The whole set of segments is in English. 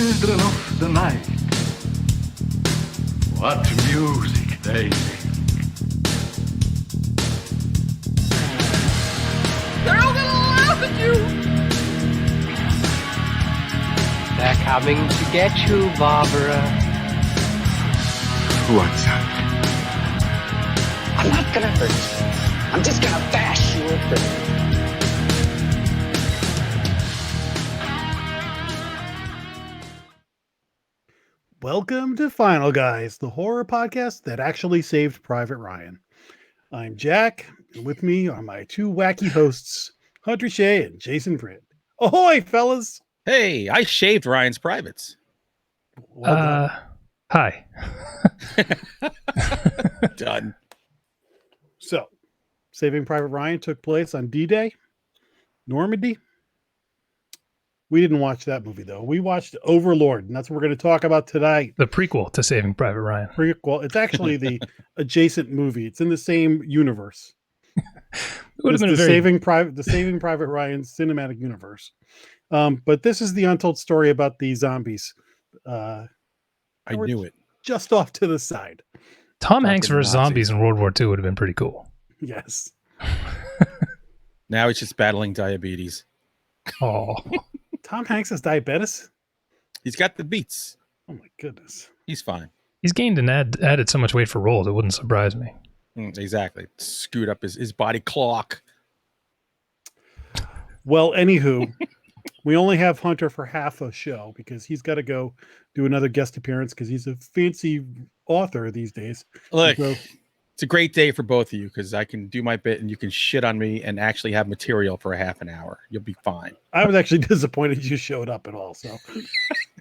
children of the night. What music they make. They're all gonna laugh at you. They're coming to get you, Barbara. What's that? I'm not gonna hurt you. I'm just gonna bash you a bit. Welcome to Final Guys, the horror podcast that actually saved Private Ryan. I'm Jack, and with me are my two wacky hosts, Hunter Shea and Jason Brant. Ahoy, fellas! Hey, I shaved Ryan's privates. Well done. Hi. Done. So, Saving Private Ryan took place on D-Day, Normandy. We didn't watch that movie, though. We watched Overlord, and that's what we're going to talk about tonight. The prequel to Saving Private Ryan. Prequel. It's actually the adjacent movie. It's in the same universe. It would have been the Saving Private Ryan cinematic universe. But this is the untold story about the zombies. I knew it. Just off to the side. Tom Hanks versus Nazis. zombies in World War II would have been pretty cool. Yes. Now he's just battling diabetes. Oh, Tom Hanks has diabetes? He's got the beats. Oh my goodness. He's fine. he's gained and added so much weight for roles. It wouldn't surprise me. Exactly. Screwed up his body clock. Well, anywho, we only have Hunter for half a show because he's got to go do another guest appearance because he's a fancy author these days. Look, So, it's a great day for both of you because I can do my bit and you can shit on me and actually have material for a half an hour. You'll be fine. I was actually disappointed you showed up at all. So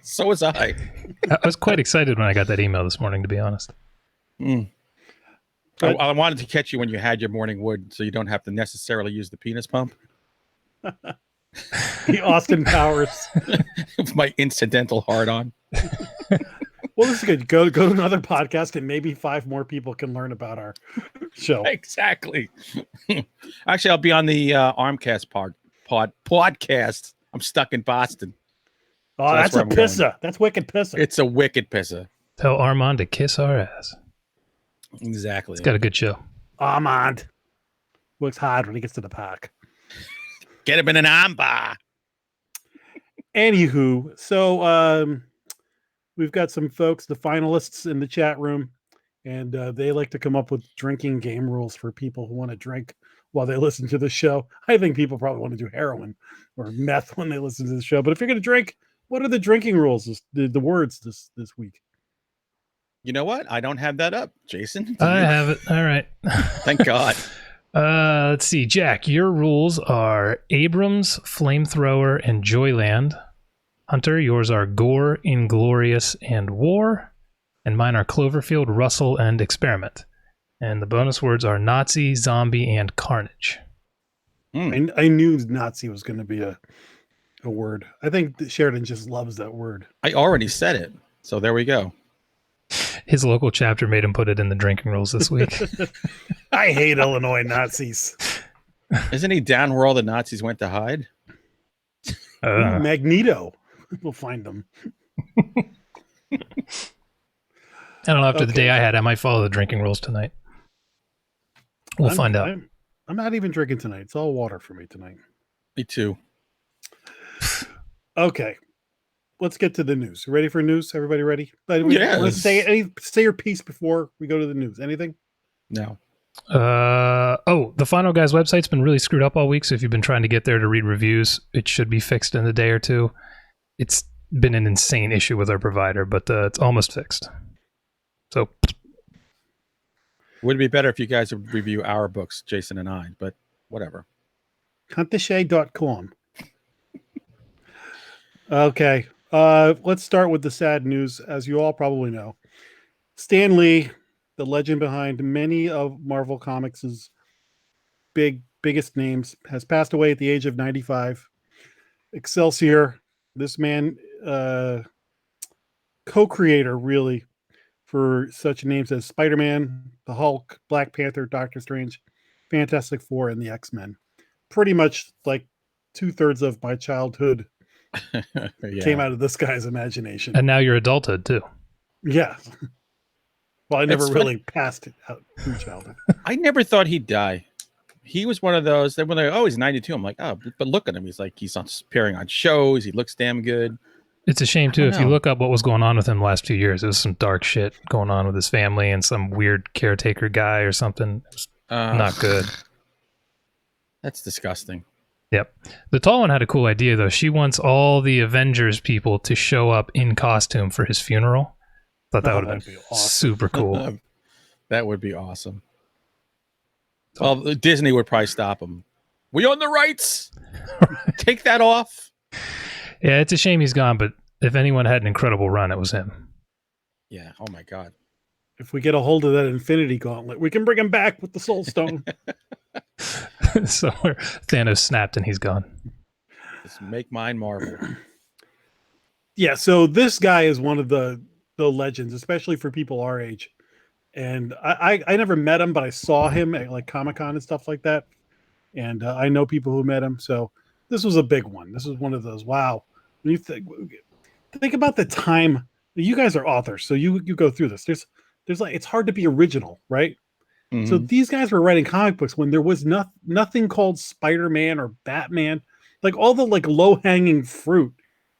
So was I. I was quite excited when I got that email this morning, to be honest. I wanted to catch you when you had your morning wood so you don't have to necessarily use the penis pump. the Austin Powers. My incidental hard-on. Well, this is good. Go to another podcast and maybe 5 more people can learn about our show. Exactly. Actually, I'll be on the Armcast podcast. I'm stuck in Boston. Oh, So that's a where I'm pisser. going. That's wicked pisser. It's a wicked pisser. Tell Armand to kiss our ass. Exactly. It's got a good show. Armand works hard when he gets to the park. Get him in an armbar. Anywho, so we've got some folks, the finalists in the chat room, and they like to come up with drinking game rules for people who want to drink while they listen to the show. I think people probably want to do heroin or meth when they listen to the show. But if you're going to drink, what are the drinking rules? The words this week. You know what? I don't have that up, Jason. I have it. All right. Thank God. Let's see. Jack, your rules are Abrams, Flamethrower, and Joyland. Hunter, yours are Gore, Inglorious, and War. And mine are Cloverfield, Russell, and Experiment. And the bonus words are Nazi, Zombie, and Carnage. I knew Nazi was going to be a word. I think that Sheridan just loves that word. I already said it. So there we go. His local chapter made him put it in the drinking rules this week. I hate Illinois Nazis. Isn't he down where all the Nazis went to hide? Magneto. We'll find them. I don't know. After the day I had, I might follow the drinking rules tonight. We'll find out. I'm not even drinking tonight. It's all water for me tonight. Me too. Okay. Let's get to the news. Ready for news? Everybody ready? Yes. Let's say your piece before we go to the news. Anything? No. The Final Guys website's been really screwed up all week, so if you've been trying to get there to read reviews, it should be fixed in a day or two. It's been an insane issue with our provider, but it's almost fixed. So Would it be better if you guys would review our books, Jason and I, but whatever. Huntershay.com. Okay. Let's start with the sad news. As you all probably know, Stan Lee, the legend behind many of Marvel Comics' biggest names, has passed away at the age of 95. Excelsior, this man, co-creator really for such names as Spider-Man, the Hulk, Black Panther, Doctor Strange, Fantastic Four, and the X-Men. Pretty much like 2/3 of my childhood Yeah. came out of this guy's imagination. And now you're adulthood too. Yeah. Well, I never It's really passed it out through childhood. I never thought he'd die. He was one of those that when they're, oh, he's 92. I'm like, oh, but look at him. He's like, he's appearing on shows. He looks damn good. It's a shame too. I don't If you know. look up what was going on with him the last few years, there was some dark shit going on with his family and some weird caretaker guy or something. It was not good. That's disgusting. Yep. The tall one had a cool idea though. She wants all the Avengers people to show up in costume for his funeral. Thought that would have that'd been be awesome. super cool. That would be awesome. Well, Disney would probably stop him. We own the rights. Take that off. Yeah, it's a shame he's gone, but if anyone had an incredible run, it was him. Yeah. Oh my God. If we get a hold of that Infinity Gauntlet, we can bring him back with the Soul Stone. So Thanos snapped and he's gone. Just make mine Marvel. Yeah, so this guy is one of the legends, especially for people our age. And I never met him, but I saw him at like Comic-Con and stuff like that. And I know people who met him. So this was a big one. This was one of those, wow. When you think about the time, you guys are authors, so you go through this. There's like, it's hard to be original, right? Mhm. So these guys were writing comic books when there was nothing called Spider-Man or Batman, like all the like low-hanging fruit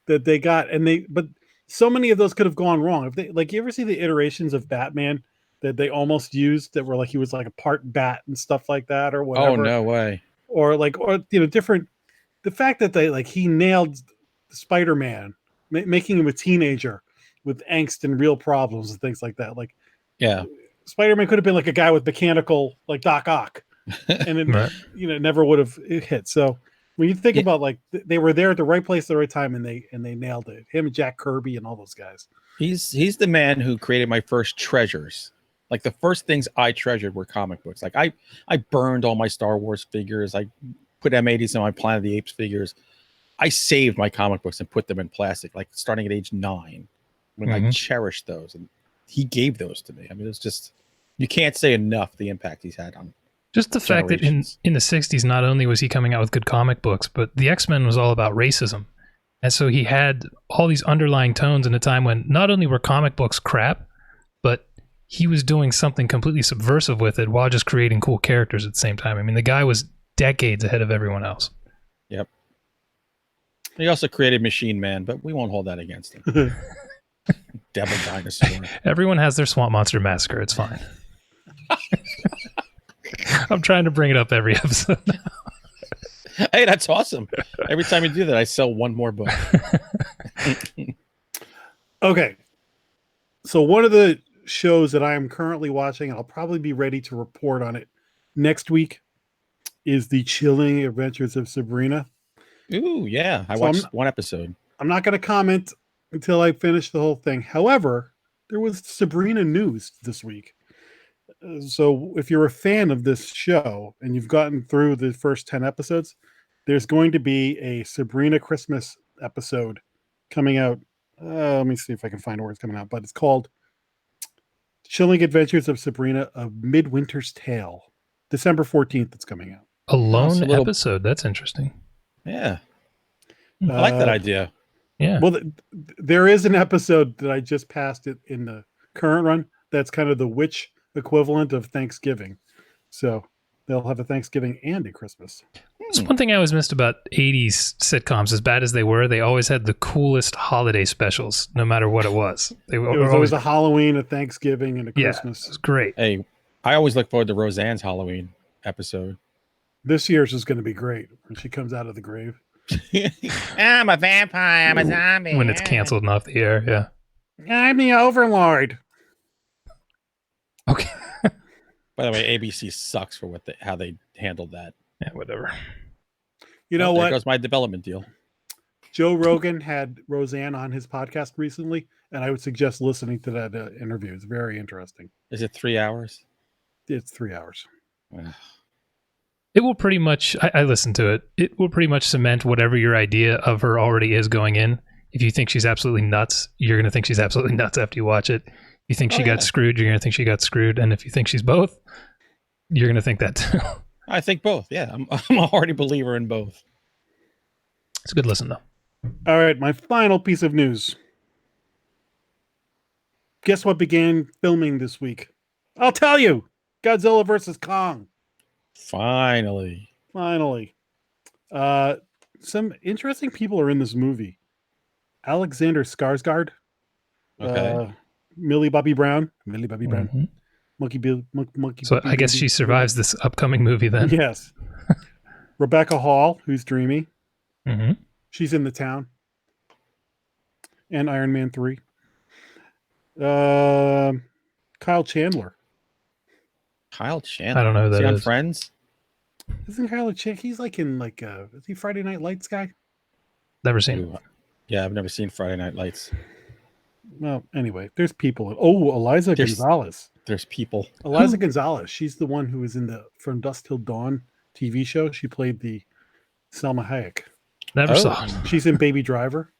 that they got, but so many of those could have gone wrong. If they like, you ever see the iterations of Batman that they almost used that were like he was like a part bat and stuff like that or whatever? Oh, no way. Or different. The fact that he nailed Spider-Man, making him a teenager with angst and real problems and things like that. Like, Yeah. Spider-Man could have been like a guy with mechanical, like Doc Ock, and it, Right. Never would have hit. So when you think about like they were there at the right place at the right time, and they nailed it. Him and Jack Kirby and all those guys. He's the man who created my first treasures. Like the first things I treasured were comic books. Like I burned all my Star Wars figures. I put M80s in my Planet of the Apes figures. I saved my comic books and put them in plastic, like starting at age 9, when I cherished those. And he gave those to me. I mean, it's just, you can't say enough the impact he's had on. Just the fact that in the 60s, not only was he coming out with good comic books, but the X-Men was all about racism. And so he had all these underlying tones in a time when not only were comic books crap, but he was doing something completely subversive with it while just creating cool characters at the same time. I mean, the guy was decades ahead of everyone else. Yep. He also created Machine Man, but we won't hold that against him. Devil Dinosaur. Everyone has their Swamp Monster Massacre. It's fine. I'm trying to bring it up every episode. Hey, that's awesome. Every time you do that, I sell one more book. Okay. So one of the shows that I am currently watching, and I'll probably be ready to report on it next week, is The Chilling Adventures of Sabrina. Ooh, yeah. I watched one episode. I'm not going to comment until I finish the whole thing. However, there was Sabrina news this week. So if you're a fan of this show and you've gotten through the first 10 episodes, there's going to be a Sabrina Christmas episode coming out. Let me see if I can find where it's coming out, but it's called Chilling Adventures of Sabrina, A Midwinter's Tale. December 14th, it's coming out. A lone It's a little- episode. That's interesting. Yeah. I like that idea. Yeah. Well, there is an episode that I just passed it in the current run. That's kind of the witch equivalent of Thanksgiving. So they'll have a Thanksgiving and a Christmas. It's one thing I always missed about 80s sitcoms, as bad as they were, they always had the coolest holiday specials, no matter what it was. It was always a Halloween, a Thanksgiving, and a yeah, Christmas. it was great. Hey, I always look forward to Roseanne's Halloween episode. This year's is going to be great when she comes out of the grave. I'm a vampire. I'm a zombie. When it's canceled and off the air, yeah. I'm the Overlord. Okay. By the way, ABC sucks for how they handled that. Yeah, whatever. You know There what? goes my development deal. Joe Rogan had Roseanne on his podcast recently, and I would suggest listening to that interview. It's very interesting. Is it 3 hours? It's 3 hours. It will pretty much, I listened to it, it will pretty much cement whatever your idea of her already is going in. If you think she's absolutely nuts, you're going to think she's absolutely nuts after you watch it. If you think she got screwed, you're going to think she got screwed. And if you think she's both, you're going to think that too. I think both. Yeah, I'm a hearty believer in both. It's a good listen, though. All right, my final piece of news. Guess what began filming this week? I'll tell you. Godzilla versus Kong. Finally. Finally. Some interesting people are in this movie. Alexander Skarsgård. Okay. Millie Bobby Brown. Mhm. Monkey. So Puppy I guess Baby. she survives this upcoming movie then. Yes. Rebecca Hall, who's dreamy. Hmm. She's in The Town. And Iron Man 3. Kyle Chandler. Kyle Chandler. I don't know who Is he that on is. Friends? Isn't Kyle a chick? He's like in is he Friday Night Lights guy? Never seen it. Ooh, yeah, I've never seen Friday Night Lights. Well, anyway, there's people. Oh, Eliza There's- Gonzalez. There's people. Eliza Gonzalez. She's the one who was in the From Dusk Till Dawn TV show. She played the Selma Hayek. Never Oh. saw it. She's in Baby Driver.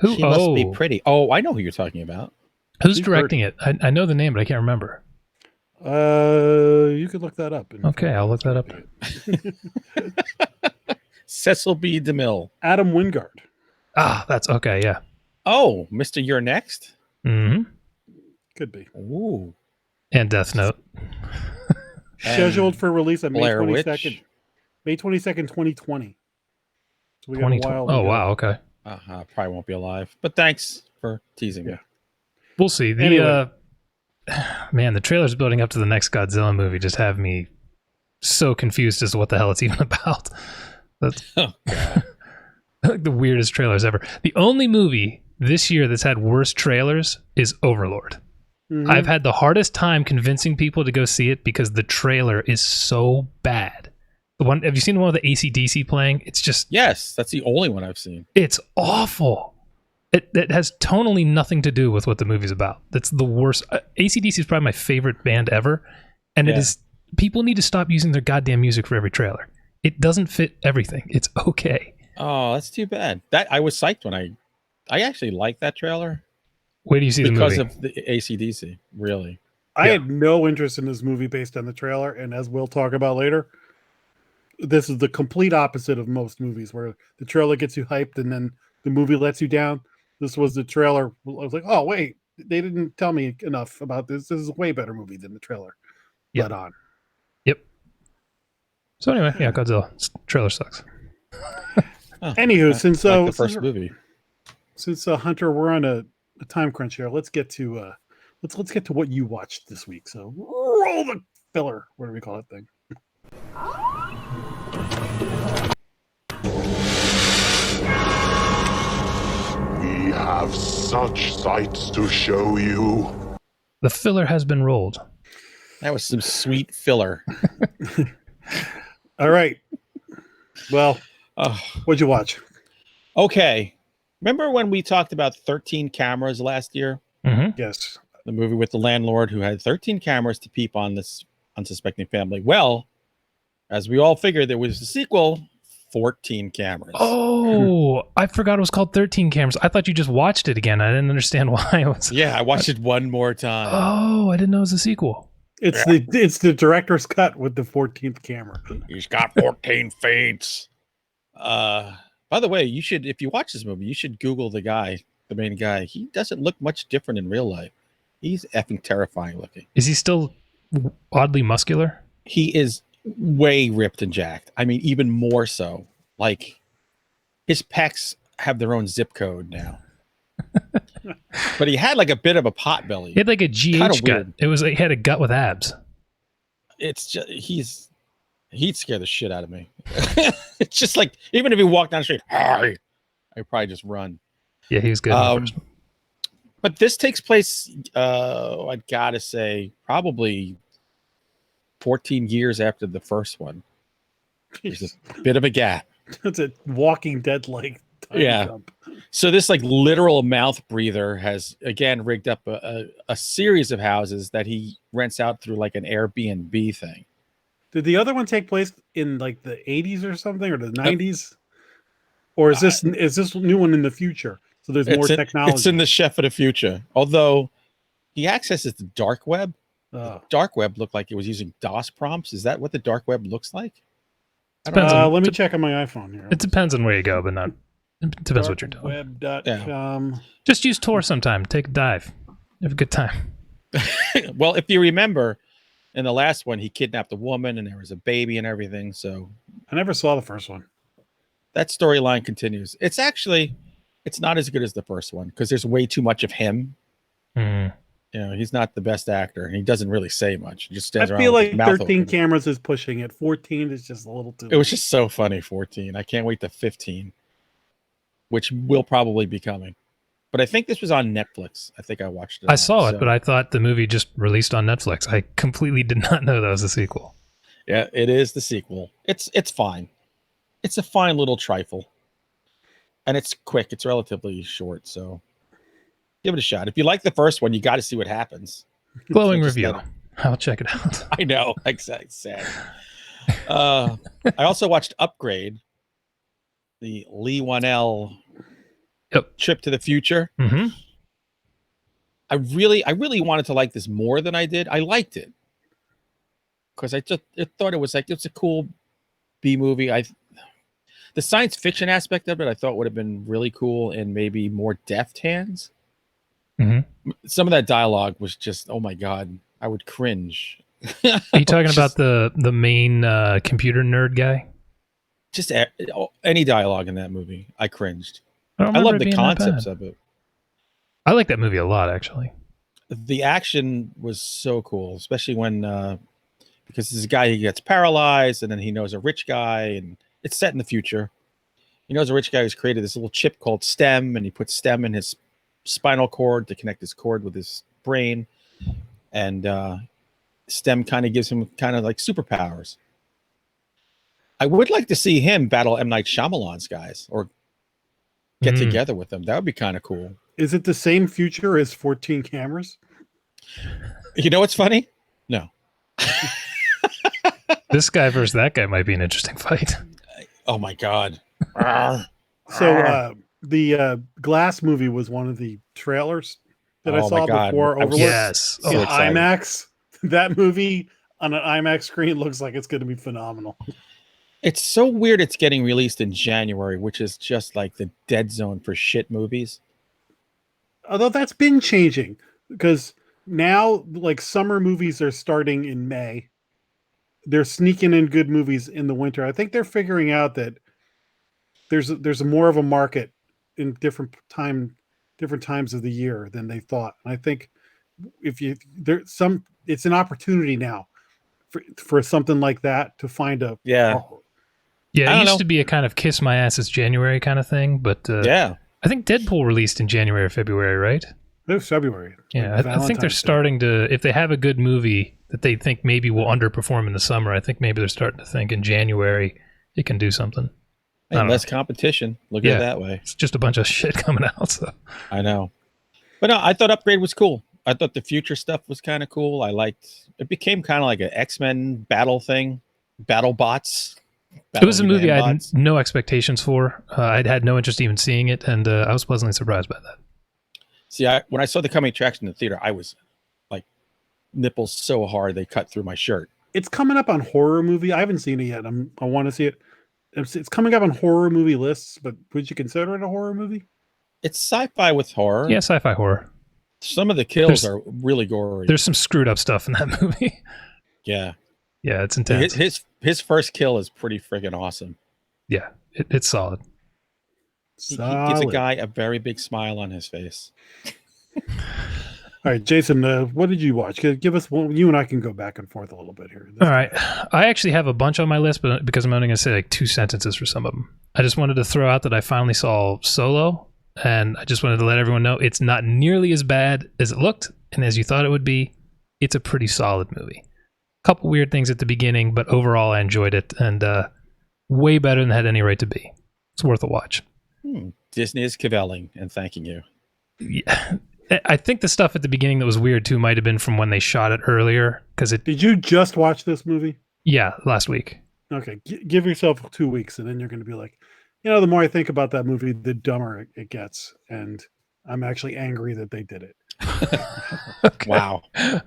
Who? She must be pretty. Oh, I know who you're talking about. Who's She's directing it? I know the name, but I can't remember. You could look that up. Okay, I'll look that up. Cecil B. DeMille. Adam Wingard. Ah, that's okay. Yeah. Oh, Mr. You're Next? Hmm. Could be. Ooh. And Death Note. Scheduled for release on May Blair 22nd. Witch. May 22nd, 2020. So we got a 2020. while. to Oh go. wow. Okay. Probably won't be alive. But thanks for teasing me. Yeah. We'll see. The Anyway. Man, the trailers building up to the next Godzilla movie just have me so confused as to what the hell it's even about. That's Oh, God. like the weirdest trailers ever. The only movie this year that's had worse trailers is Overlord. Mhm. I've had the hardest time convincing people to go see it because the trailer is so bad. The one, have you seen the one with the AC/DC playing? It's just, Yes, that's the only one I've seen. it's awful. It has tonally nothing to do with what the movie's about. That's the worst. AC/DC is probably my favorite band ever, and it Yeah. is. People need to stop using their goddamn music for every trailer. It doesn't fit everything. It's okay. Oh, that's too bad. That I was psyched when I actually liked that trailer Wait do you see the because movie? of the AC/DC. Really. I Yeah. had no interest in this movie based on the trailer, and as we'll talk about later, this is the complete opposite of most movies where the trailer gets you hyped and then the movie lets you down. This was the trailer. I was like, oh, wait, they didn't tell me enough about this. This is a way better movie than the trailer Yep. let on. Yep. So anyway, yeah, Godzilla. Trailer sucks. Oh, Anywho, since like the first movie. since Hunter, we're on a time crunch here. Let's get to let's get to what you watched this week. So roll the filler. What do we call that thing? We have such sights to show you. The filler has been rolled. That was some sweet filler. All right. Well, Oh, what'd you watch? okay. Remember when we talked about 13 cameras last year? Hmm. Yes. The movie with the landlord who had 13 cameras to peep on this unsuspecting family. Well, as we all figured, there was a sequel, 14 cameras. Oh, I forgot it was called 13 Cameras. I thought you just watched it again. I didn't understand why it was. Yeah, I watched it one more time. Oh, I didn't know it was a sequel. It's the director's cut with the 14th camera. He's got 14 feet. By the way, you should, if you watch this movie, you should Google the guy, the main guy. He doesn't look much different in real life. He's effing terrifying looking. Is he still oddly muscular? He is way ripped and jacked. I mean, even more so. Like, his pecs have their own zip code now. But he had like a bit of a pot belly. He had like a Kinda GH gut. weird. It was like, he had a gut with abs. It's just he'd scare the shit out of me. It's just like, even if he walked down the street, hi, I'd probably just run. Yeah, he was good. in the first one. But this takes place, I'd gotta say, probably 14 years after the first one. There's a bit of a gap. It's a Walking Dead like time Yeah. jump. So this like literal mouth breather has again rigged up a series of houses that he rents out through like an Airbnb thing. Did the other one take place in like the 80s or something, or the 90s? Or is this new one in the future? So there's more technology. It's in the chef of the future. Although he accesses the dark web. Oh. Dark web looked like it was using DOS prompts. Is that what the dark web looks like? I don't Depends know. on- Let me check on my iPhone here. It depends on where you go, but not It depends what you're doing. Web.com. Just use Tor sometime. Take a dive. Have a good time. Well, if you remember, in the last one, he kidnapped a woman and there was a baby and everything. So I never saw the first one. that storyline continues. It's not as good as the first one because there's way too much of him. Mm. You know, he's not the best actor. He doesn't really say much. He just stands I around feel with like his mouth 13 open. cameras is pushing it. 14 is just a little too. It was just so funny. 14. I can't wait to 15, which will probably be coming. But I think this was on Netflix. I think I watched it. I saw it, but I thought the movie just released on Netflix. I completely did not know that was a sequel. Yeah, it is the sequel. It's fine. It's a fine little trifle. And it's quick. It's relatively short, so give it a shot. If you like the first one, you got to see what happens. Glowing So just review. let it- I'll check it out. I know. Exactly. Sad. I also watched Upgrade, the Lee Wanell trip to the future. Mm-hmm. I really wanted to like this more than I did. I liked it because I thought it was like it's a cool B movie. The science fiction aspect of it I thought would have been really cool in maybe more deft hands. Mm-hmm. Some of that dialogue was just, oh my god, I would cringe. Are you talking about the main computer nerd guy? Just any dialogue in that movie, I cringed. I I love the concepts of it. I like that movie a lot, actually. The action was so cool, especially when because this guy, he gets paralyzed and then he knows a rich guy, and it's set in the future. He knows a rich guy who's created this little chip called STEM, and he puts STEM in his spinal cord to connect his cord with his brain, and STEM kind of gives him kind of like superpowers. I would like to see him battle M. Night Shyamalan's guys or get together with them. That would be kind of cool. Is it the same future as 14 cameras? You know what's funny? No. This guy versus that guy might be an interesting fight. Oh my god. So the Glass movie was one of the trailers that I Oh saw my God. before I was Overlord. Yes. so In excited. IMAX. That movie on an IMAX screen looks like it's going to be phenomenal. It's so weird it's getting released in January, which is just like the dead zone for shit movies. Although that's been changing because now like summer movies are starting in May. They're sneaking in good movies in the winter. I think they're figuring out that there's more of a market in different times of the year than they thought. And I think if you it's an opportunity now for something like that to find a Yeah. Yeah, I it don't used know. to be a kind of kiss my ass, it's January kind of thing, but Yeah. I think Deadpool released in January or February, right? It was February. Yeah, Like I think they're Valentine's Day. starting to, if they have a good movie that they think maybe will underperform in the summer, I think maybe they're starting to think in January it can do something. I And don't less competition. Look at Yeah. it that way. It's just a bunch of shit coming out. So I know. But no, I thought Upgrade was cool. I thought the future stuff was kind of cool. I liked it. Became kind of like an X-Men battle thing. Battle bots. it was a Battle movie I had bots. no expectations for. I'd had no interest even seeing it, and I was pleasantly surprised by that. See, when I saw the coming attraction in the theater, I was like nipples so hard they cut through my shirt. It's coming up on horror movie. I haven't seen it yet. I want to see it. It's coming up on horror movie lists, but would you consider it a horror movie? It's sci-fi with horror. Yeah, sci-fi horror. Some of the kills There's- are really gory. There's some screwed up stuff in that movie. Yeah. Yeah, it's intense. His first kill is pretty freaking awesome. Yeah, it's solid. He gives a guy a very big smile on his face. All right, Jason, what did you watch? Give us one. You and I can go back and forth a little bit here. All right. I actually have a bunch on my list, but because I'm only going to say like 2 sentences for some of them. I just wanted to throw out that I finally saw Solo, and I just wanted to let everyone know it's not nearly as bad as it looked and as you thought it would be. It's a pretty solid movie. A couple weird things at the beginning, but overall I enjoyed it, and way better than it had any right to be. It's worth a watch. Disney is cavelling and thanking you. Yeah. I think the stuff at the beginning that was weird too might have been from when they shot it earlier, because it. Did you just watch this movie? Yeah, last week. Okay, give yourself 2 weeks, and then you're going to be like, the more I think about that movie, the dumber it gets, and I'm actually angry that they did it. Okay. Wow.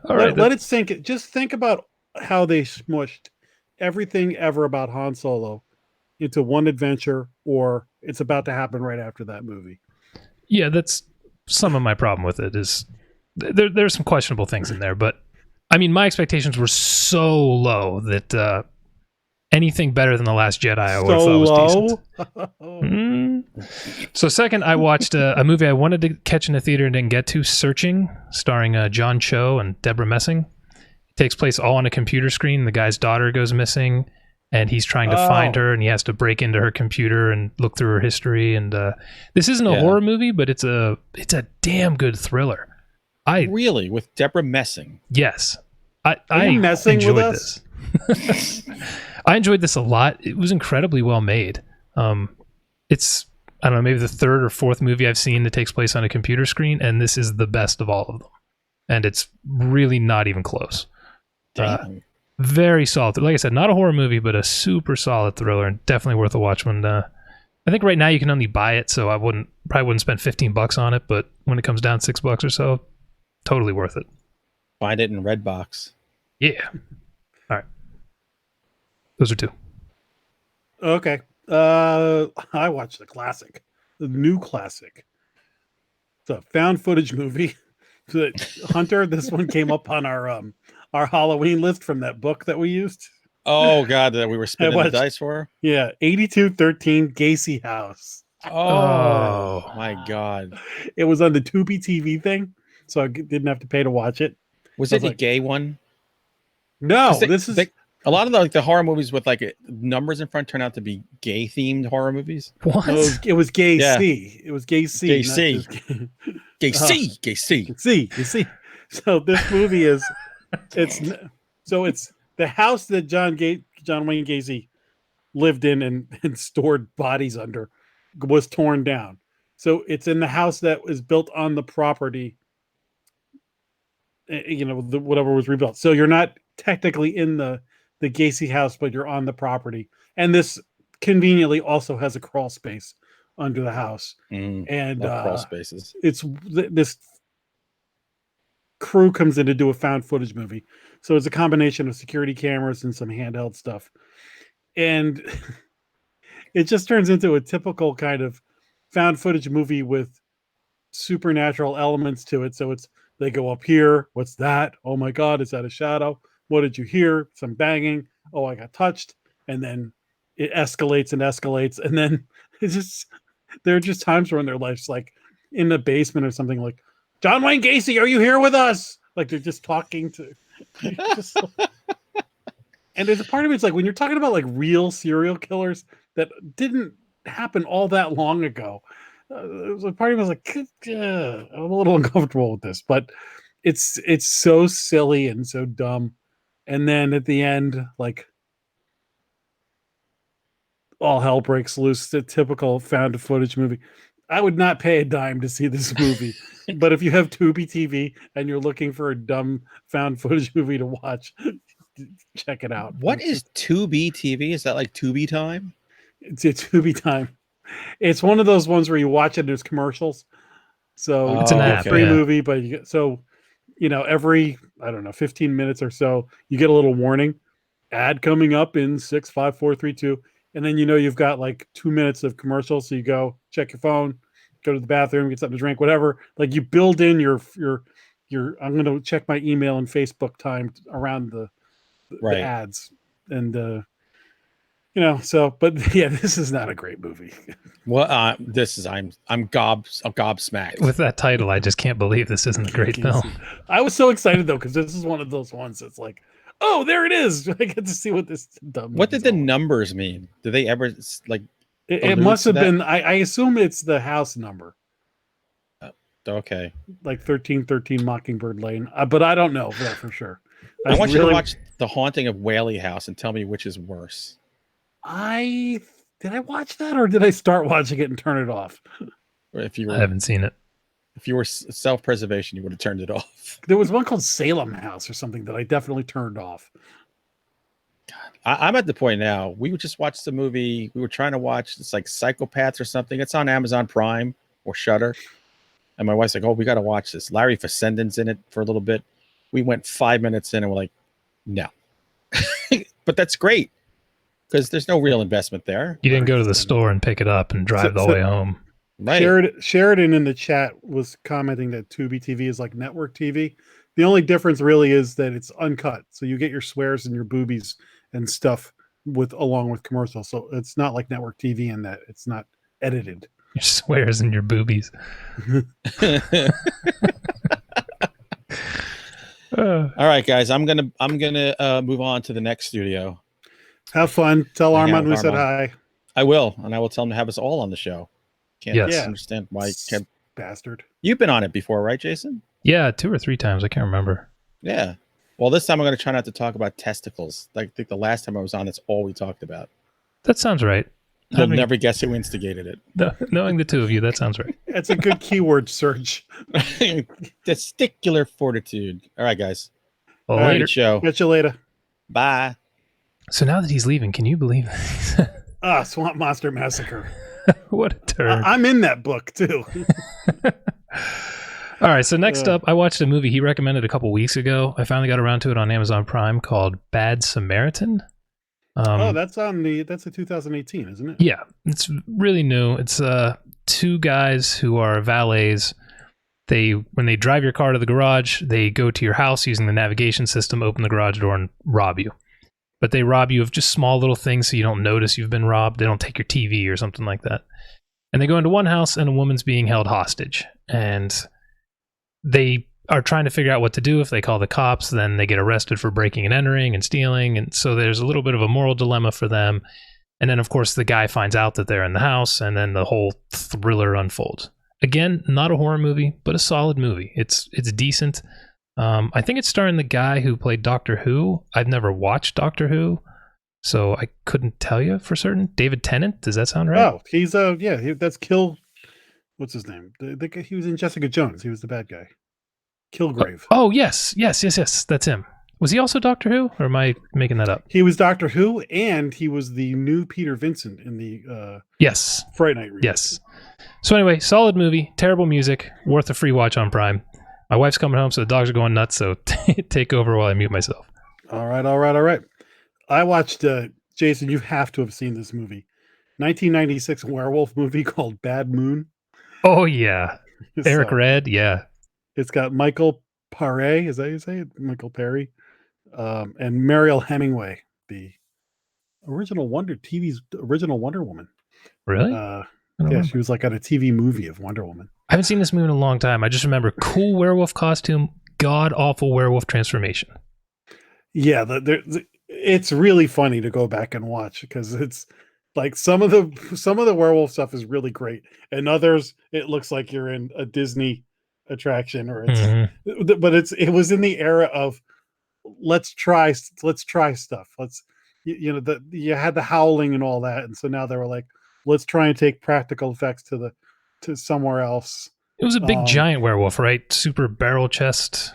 All right. Let it sink. Just think about how they smushed everything ever about Han Solo into one adventure or it's about to happen right after that movie. Yeah, that's some of my problem with it. Is there's some questionable things in there, but I mean, my expectations were so low that anything better than The Last Jedi I would have thought was decent. So second, I watched a movie I wanted to catch in the theater and didn't get to, Searching, starring John Cho and Deborah Messing. It takes place all on a computer screen. The guy's daughter goes missing, and he's trying to find her, and he has to break into her computer and look through her history. And this isn't a horror movie, but it's a damn good thriller. Really, with Deborah Messing? Yes. Are you messing enjoyed with us? This. I enjoyed this a lot. It was incredibly well made. It's, I don't know, maybe the third or fourth movie I've seen that takes place on a computer screen, and this is the best of all of them. And it's really not even close. Very solid. Like I said, not a horror movie, but a super solid thriller, and definitely worth a watch. When I think right now you can only buy it, so I probably wouldn't spend $15 on it. But when it comes down $6 or so, totally worth it. Find it in Redbox. Yeah. All right. Those are two. Okay. I watched the new classic. It's a found footage movie. Hunter, this one came up on our Halloween list from that book that we used. Oh God, that we were spinning the dice for. Yeah, 8213 Gacy House. Oh my God! It was on the Tubi TV thing, so I didn't have to pay to watch it. Was it a gay one? No, this is a lot of the horror movies with like numbers in front turn out to be gay themed horror movies. What? No, it was Gay C. It was Gay C. Gay C. Gay C. Gay C. C. You see. So this movie is it's the house that John Wayne Gacy lived in and stored bodies under was torn down. So it's in the house that was built on the property, whatever was rebuilt. So you're not technically in the Gacy house, but you're on the property. And this conveniently also has a crawl space under the house. And crawl spaces. It's this crew comes in to do a found footage movie. So it's a combination of security cameras and some handheld stuff. And it just turns into a typical kind of found footage movie with supernatural elements to it. So they go up here. What's that? Oh my God, is that a shadow? What did you hear? Some banging. Oh, I got touched. And then it escalates and escalates. And then there are just times where in their lives, like in the basement or something, like, John Wayne Gacy, are you here with us? Like they're just talking to. And there's a part of me, it's like when you're talking about like real serial killers that didn't happen all that long ago. There's a part of me was like, I'm a little uncomfortable with this, but it's so silly and so dumb. And then at the end, like all hell breaks loose. The typical found footage movie. I would not pay a dime to see this movie, but if you have Tubi TV and you're looking for a dumb found footage movie to watch, check it out. What is Tubi TV? Is that like Tubi time? It's Tubi time. It's one of those ones where you watch it and there's commercials. So it's an app, free movie, but every, I don't know, 15 minutes or so, you get a little warning, ad coming up in 6, 5, 4, 3, 2. And then, you've got like 2 minutes of commercial. So you go check your phone, go to the bathroom, get something to drink, whatever. Like you build in your I'm going to check my email and Facebook time around the ads. And, but yeah, this is not a great movie. Well, I'm gobsmacked with that title. I just can't believe this isn't a great film. I was so excited though, because this is one of those ones that's like, oh, there it is. I get to see what this dumb. What did the numbers mean? Did they ever like? It must have been. I assume it's the house number. Okay. Like 1313 Mockingbird Lane, but I don't know that for sure. I want you to watch The Haunting of Whaley House and tell me which is worse. Did I watch that or did I start watching it and turn it off? I haven't seen it. If you were self-preservation, you would have turned it off. There was one called Salem House or something that I definitely turned off. God, I'm at the point now. We would just watch the movie. We were trying to watch. It's like Psychopaths or something. It's on Amazon Prime or Shudder. And my wife's like, "Oh, we got to watch this." Larry Fessenden's in it for a little bit. We went 5 minutes in and we're like, "No," but that's great. because there's no real investment there. You didn't go to the store and pick it up and drive the whole way home. Right. Sheridan in the chat was commenting that Tubi TV is like network TV. The only difference really is that it's uncut, so you get your swears and your boobies and stuff along with commercials. So it's not like network TV in that it's not edited. Your swears and your boobies. All right, guys. I'm gonna move on to the next studio. Have fun. Tell Hang out Armand we with said Armand. hi. I will, and I will tell him to have us all on the show. Can't understand why. Bastard. You've been on it before, right, Jason? Yeah, 2 or 3 times. I can't remember. Yeah. Well, this time I'm going to try not to talk about testicles. I think the last time I was on, that's all we talked about. That sounds right. You'll never guess who instigated it. Knowing the two of you, that sounds right. That's a good keyword search. Testicular fortitude. All right, guys. Well, All right, later. Show. Catch you later. Bye. So now that he's leaving, can you believe this? Swamp Monster Massacre. What a turn. I'm in that book too. All right, so next up, I watched a movie he recommended a couple weeks ago. I finally got around to it on Amazon Prime called Bad Samaritan. That's a 2018, isn't it? Yeah, it's really new. It's 2 guys who are valets. When they drive your car to the garage, they go to your house using the navigation system, open the garage door, and rob you. But they rob you of just small little things so you don't notice you've been robbed. They don't take your TV or something like that. And they go into one house and a woman's being held hostage. And they are trying to figure out what to do. If they call the cops, then they get arrested for breaking and entering and stealing. And so there's a little bit of a moral dilemma for them. And then, of course, the guy finds out that they're in the house, and then the whole thriller unfolds. Again, not a horror movie, but a solid movie. It's decent. I think it's starring the guy who played Doctor Who. I've never watched Doctor Who, so I couldn't tell you for certain. David Tennant, does that sound right? Oh, he's that's Kill. What's his name? He was in Jessica Jones. He was the bad guy. Kilgrave. Oh, yes. That's him. Was he also Doctor Who, or am I making that up? He was Doctor Who, and he was the new Peter Vincent in the yes Fright Night remake. Yes. So anyway, solid movie, terrible music, worth a free watch on Prime. My wife's coming home, so the dogs are going nuts, so take over while I mute myself. All right. I watched, Jason, you have to have seen this movie. 1996 werewolf movie called Bad Moon. Oh, yeah. Eric Red, yeah. It's got Michael Paré, is that how you say it? Michael Perry. And Mariel Hemingway, the TV's original Wonder Woman. Really? Yeah, she was like on a TV movie of Wonder Woman. I haven't seen this movie in a long time. I just remember cool werewolf costume, god-awful werewolf transformation. Yeah, it's really funny to go back and watch because it's like some of the werewolf stuff is really great, and others it looks like you're in a Disney attraction, or but it was in the era of let's try stuff. You had the howling and all that, and so now they were like, let's try and take practical effects to somewhere else. It was a big giant werewolf, right? Super barrel chest.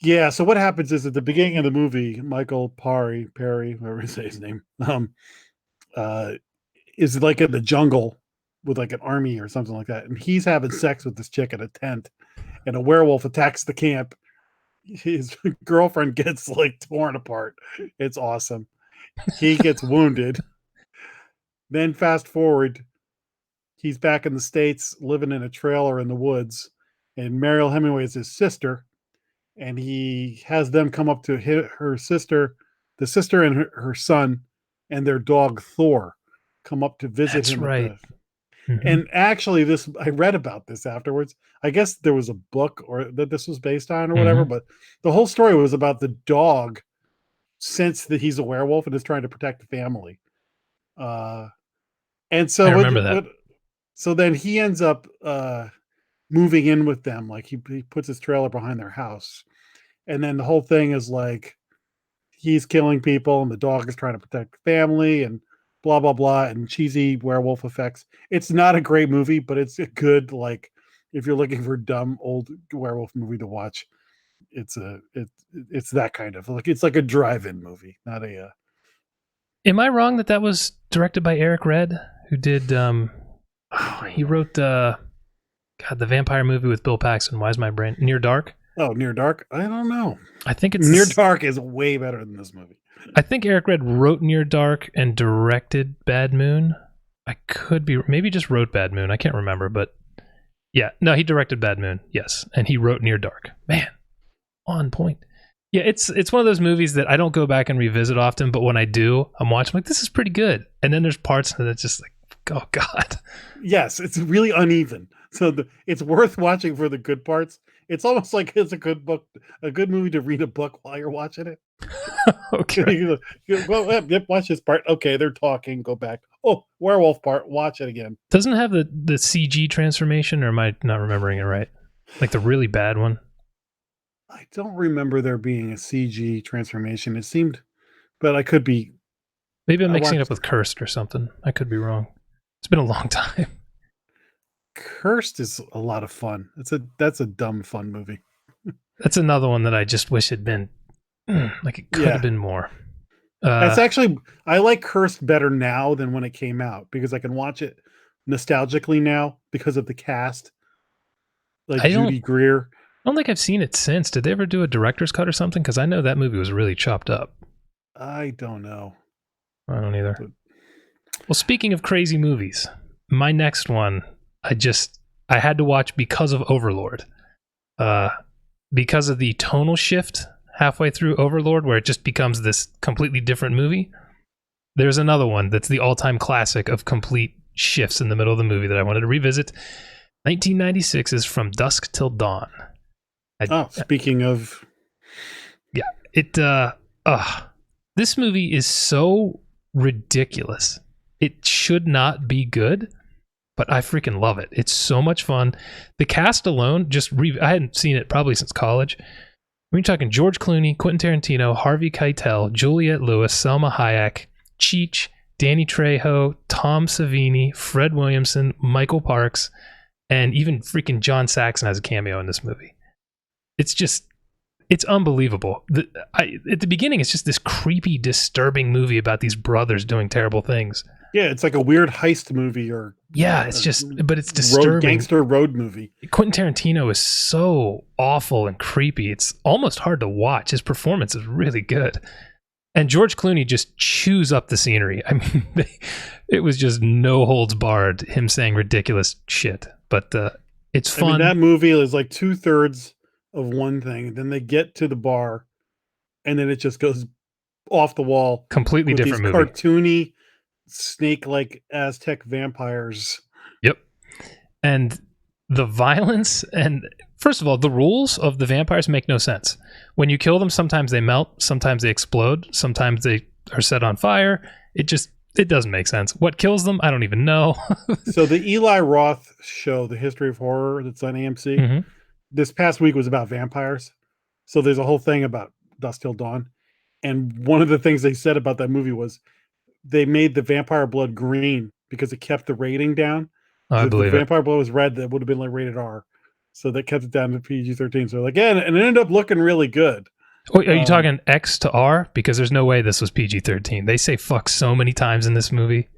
Yeah. So what happens is at the beginning of the movie, Michael Perry, whatever you say his name, is like in the jungle with like an army or something like that, and he's having sex with this chick in a tent, and a werewolf attacks the camp. His girlfriend gets like torn apart. It's awesome. He gets wounded. Then fast forward, he's back in the States living in a trailer in the woods, and Mariel Hemingway is his sister, and he has them come up to her sister, the sister and her son, and their dog Thor come up to visit him. That's right. And actually, I read about this afterwards. I guess there was a book or that this was based on or whatever, but the whole story was about the dog sensed that he's a werewolf and is trying to protect the family. And so I remember that. So then he ends up moving in with them. Like he puts his trailer behind their house, and then the whole thing is like he's killing people, and the dog is trying to protect the family, and blah blah blah, and cheesy werewolf effects. It's not a great movie, but it's a good, like, if you're looking for a dumb old werewolf movie to watch, it's that kind of like, it's like a drive-in movie, not a. Am I wrong that was directed by Eric Red, who did? He wrote the vampire movie with Bill Paxton. Why is my brain Near Dark? Oh, Near Dark? I don't know. I think it's Near Dark is way better than this movie. I think Eric Red wrote Near Dark and directed Bad Moon. I could be, maybe just wrote Bad Moon. I can't remember, but yeah, no, he directed Bad Moon. Yes, and he wrote Near Dark. Man, on point. Yeah, it's one of those movies that I don't go back and revisit often, but when I do, I'm watching like this is pretty good, and then there's parts that it's just like, oh god. Yes, it's really uneven. So it's worth watching for the good parts. It's almost like it's a good book, a good movie to read a book while you're watching it. Okay. Well, yep, watch this part. Okay, they're talking. Go back. Oh, werewolf part. Watch it again. Doesn't it have the CG transformation, or am I not remembering it right? Like the really bad one? I don't remember there being a CG transformation. It seemed, but I could be. Maybe I'm mixing it up with Cursed or something. I could be wrong. It's been a long time. Cursed is a lot of fun. That's a dumb fun movie. That's another one that I just wish had been like it could have been more. That's actually, I like Cursed better now than when it came out because I can watch it nostalgically now because of the cast, like Judy Greer. I don't think I've seen it since. Did they ever do a director's cut or something? Because I know that movie was really chopped up. I don't know. I don't either. Well, speaking of crazy movies, my next one, I had to watch because of Overlord. Because of the tonal shift halfway through Overlord, where it just becomes this completely different movie. There's another one that's the all-time classic of complete shifts in the middle of the movie that I wanted to revisit. 1996 is From Dusk Till Dawn. Speaking of... Yeah, this movie is so ridiculous. It should not be good, but I freaking love it. It's so much fun. The cast alone, I hadn't seen it probably since college. We're talking George Clooney, Quentin Tarantino, Harvey Keitel, Juliette Lewis, Selma Hayek, Cheech, Danny Trejo, Tom Savini, Fred Williamson, Michael Parks, and even freaking John Saxon has a cameo in this movie. It's unbelievable. At the beginning, it's just this creepy, disturbing movie about these brothers doing terrible things. Yeah, it's like a weird heist movie but it's disturbing. Gangster road movie. Quentin Tarantino is so awful and creepy. It's almost hard to watch. His performance is really good. And George Clooney just chews up the scenery. I mean, it was just no holds barred, him saying ridiculous shit. But it's fun. I mean, that movie is like 2/3 of one thing. Then they get to the bar, and then it just goes off the wall. Completely different movie. Cartoony, snake-like Aztec vampires. Yep. And the violence, and first of all, the rules of the vampires make no sense. When you kill them, sometimes they melt, sometimes they explode, sometimes they are set on fire. It doesn't make sense. What kills them, I don't even know. So the Eli Roth show, The History of Horror, that's on AMC, this past week was about vampires. So there's a whole thing about Dusk Till Dawn. And one of the things they said about that movie was they made the vampire blood green because it kept the rating down. I believe if the vampire blood was red, that would have been like rated R. So that kept it down to PG-13. So again, and it ended up looking really good. Wait, are you talking X to R? Because there's no way this was PG-13. They say fuck so many times in this movie.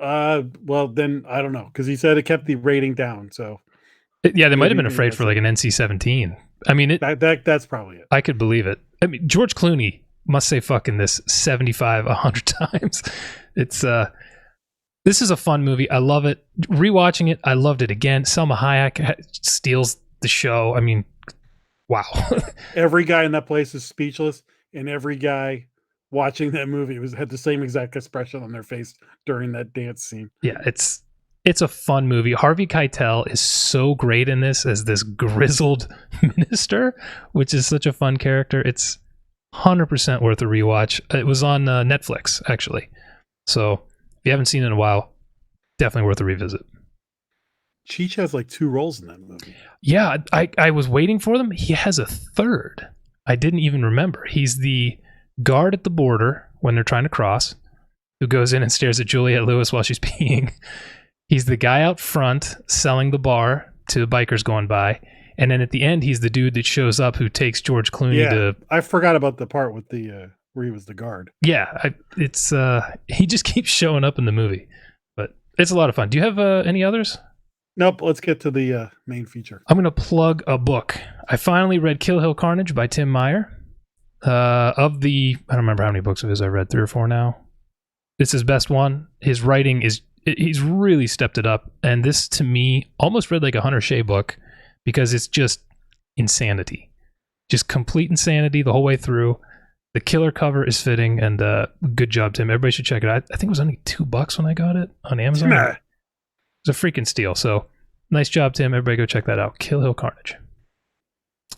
Well, then I don't know, because he said it kept the rating down. So yeah, they might have been afraid for like an NC-17. I mean, that's probably it. I could believe it. I mean, George Clooney must say fucking this 75, 100 times. This is a fun movie. I love it. Rewatching it, I loved it again. Selma Hayek steals the show. I mean, wow. Every guy in that place is speechless, and every guy watching that movie had the same exact expression on their face during that dance scene. Yeah, it's a fun movie. Harvey Keitel is so great in this as this grizzled minister, which is such a fun character. It's 100% worth a rewatch. It was on Netflix, actually. So if you haven't seen it in a while, definitely worth a revisit. Cheech has like 2 roles in that movie. Yeah, I was waiting for them. He has a third. I didn't even remember. He's the guard at the border when they're trying to cross, who goes in and stares at Juliette Lewis while she's peeing. He's the guy out front selling the bar to bikers going by. And then at the end, he's the dude that shows up who takes George Clooney to... I forgot about the part with the where he was the guard. Yeah, he just keeps showing up in the movie. But it's a lot of fun. Do you have any others? Nope. Let's get to the main feature. I'm going to plug a book. I finally read Kill Hill Carnage by Tim Meyer. I don't remember how many books of his I read, 3 or 4 now. It's his best one. His writing he's really stepped it up. And this, to me, almost read like a Hunter Shea book because it's just insanity. Just complete insanity the whole way through. The killer cover is fitting, and good job, Tim. Everybody should check it out. I think it was only $2 when I got it on Amazon. Nah. It was a freaking steal. So nice job, Tim. Everybody go check that out. Kill Hill Carnage.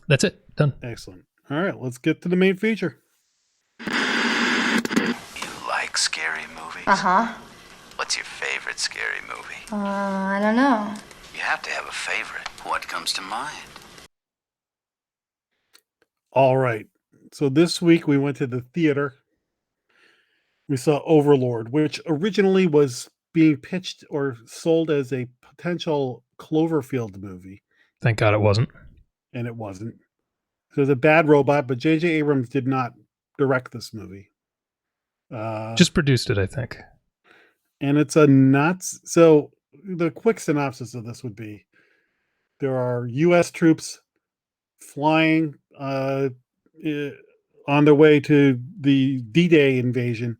That's it. Done. Excellent. All right, let's get to the main feature. You like scary movies? Uh-huh. What's your favorite scary movie? I don't know. You have to have a favorite. What comes to mind? All right. So this week we went to the theater. We saw Overlord, which originally was being pitched or sold as a potential Cloverfield movie. Thank God it wasn't. And it wasn't. So it's a bad robot, but J.J. Abrams did not direct this movie. Just produced it, I think. And it's a nuts. So the quick synopsis of this would be there are U.S. troops flying on their way to the D-Day invasion.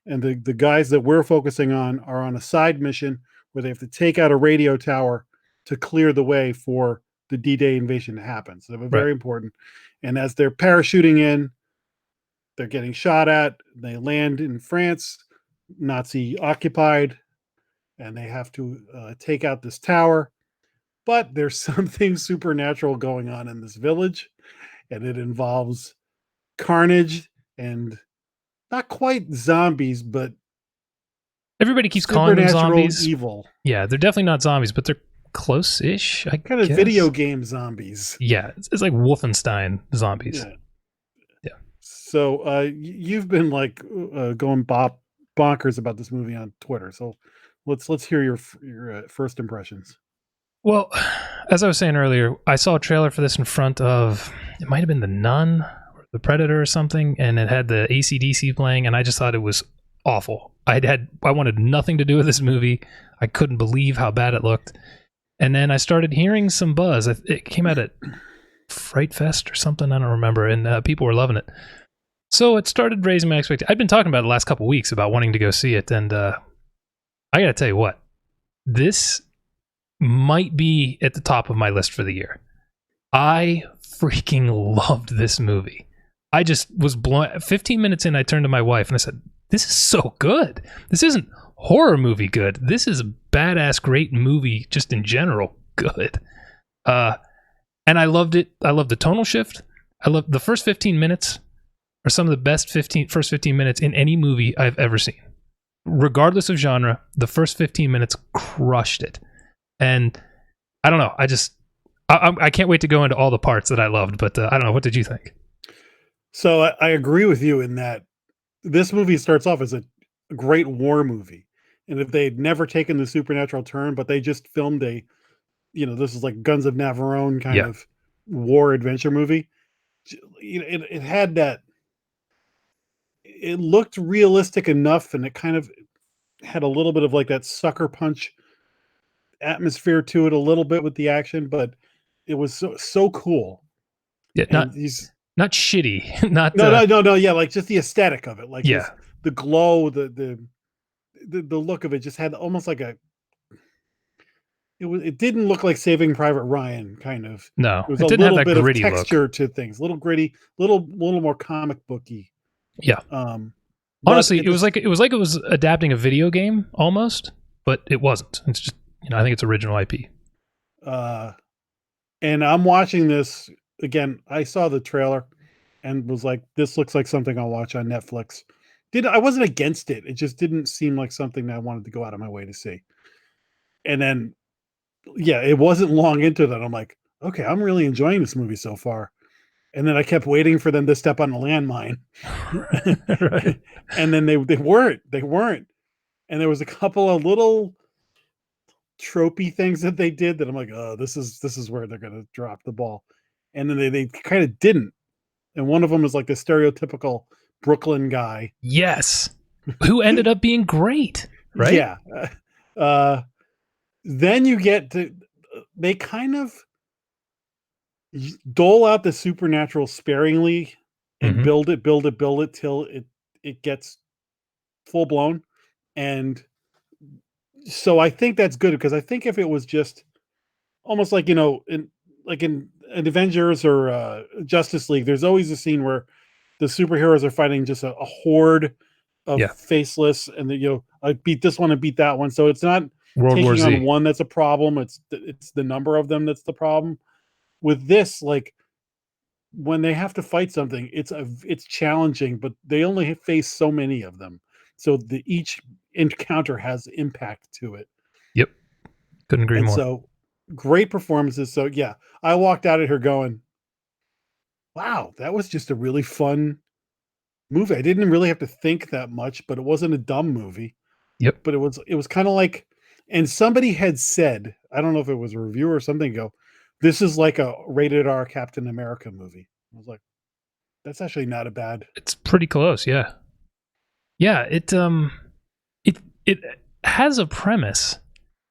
And the guys that we're focusing on are on a side mission where they have to take out a radio tower to clear the way for the D-Day invasion to happen. So they're very important. And as they're parachuting in, they're getting shot at. They land in France, Nazi occupied, and they have to take out this tower. But there's something supernatural going on in this village, and it involves carnage and not quite zombies, but everybody keeps calling them zombies. Evil. Yeah, they're definitely not zombies, but they're close-ish. I kind of guess. Video game zombies. Yeah, it's like Wolfenstein zombies. Yeah. So you've been like going bonkers about this movie on Twitter. So let's hear your first impressions. Well, as I was saying earlier, I saw a trailer for this in front of, it might have been The Nun or The Predator or something, and it had the AC/DC playing, and I just thought it was awful. I wanted nothing to do with this movie. I couldn't believe how bad it looked. And then I started hearing some buzz. It came out at Fright Fest or something, I don't remember, and people were loving it. So it started raising my expectations. I'd been talking about it the last couple of weeks about wanting to go see it, and I gotta tell you what, this might be at the top of my list for the year. I freaking loved this movie. I just was blown. 15 minutes in, I turned to my wife and I said, this is so good. This isn't horror movie good. This is a badass, great movie just in general good. And I loved it. I loved the tonal shift. I loved the first 15 minutes are some of the best first 15 minutes in any movie I've ever seen. Regardless of genre, the first 15 minutes crushed it. And I don't know. I can't wait to go into all the parts that I loved, but I don't know. What did you think? So I agree with you in that this movie starts off as a great war movie. And if they had never taken the supernatural turn, but they just filmed this is like Guns of Navarone kind of war adventure movie. It had that, it looked realistic enough, and it kind of had a little bit of like that sucker punch atmosphere to it a little bit with the action, but it was so cool. Yeah, not shitty. No. Yeah, like just the aesthetic of it, like the glow, the look of it just had almost like it didn't look like Saving Private Ryan kind of. No, it was it a didn't little have that bit gritty of texture to things, little gritty, little more comic booky. Yeah. Honestly, it was like it was adapting a video game almost, but it wasn't. It's just I think it's original IP. And I'm watching this again. I saw the trailer and was like, this looks like something I'll watch on Netflix. I wasn't against it. It just didn't seem like something that I wanted to go out of my way to see. And then, it wasn't long into that. I'm like, okay, I'm really enjoying this movie so far. And then I kept waiting for them to step on the landmine. Right. And then they weren't. And there was a couple of little tropey things that they did that I'm like, oh, this is where they're gonna drop the ball. And then they kind of didn't. And one of them was like the stereotypical Brooklyn guy. Yes. Who ended up being great, right? Yeah. Then you get to they kind of dole out the supernatural sparingly and Mhm. build it till it gets full blown. And so I think that's good, because I think if it was just almost like, in Avengers or Justice League, there's always a scene where the superheroes are fighting just a horde of Yeah. faceless, and I beat this one and beat that one. So it's not World War taking on Z. one that's a problem. It's the number of them that's the problem. With this, like, when they have to fight something, it's challenging, but they only face so many of them. So each encounter has impact to it. Yep. Couldn't agree And more. so great performances. So yeah, I walked out of here going, wow, that was just a really fun movie. I didn't really have to think that much, but it wasn't a dumb movie. Yep. But it was kind of like, and somebody had said, I don't know if it was a reviewer or something, go, this is like a rated R Captain America movie. I was like, that's actually not a bad. It's pretty close, yeah. Yeah, it has a premise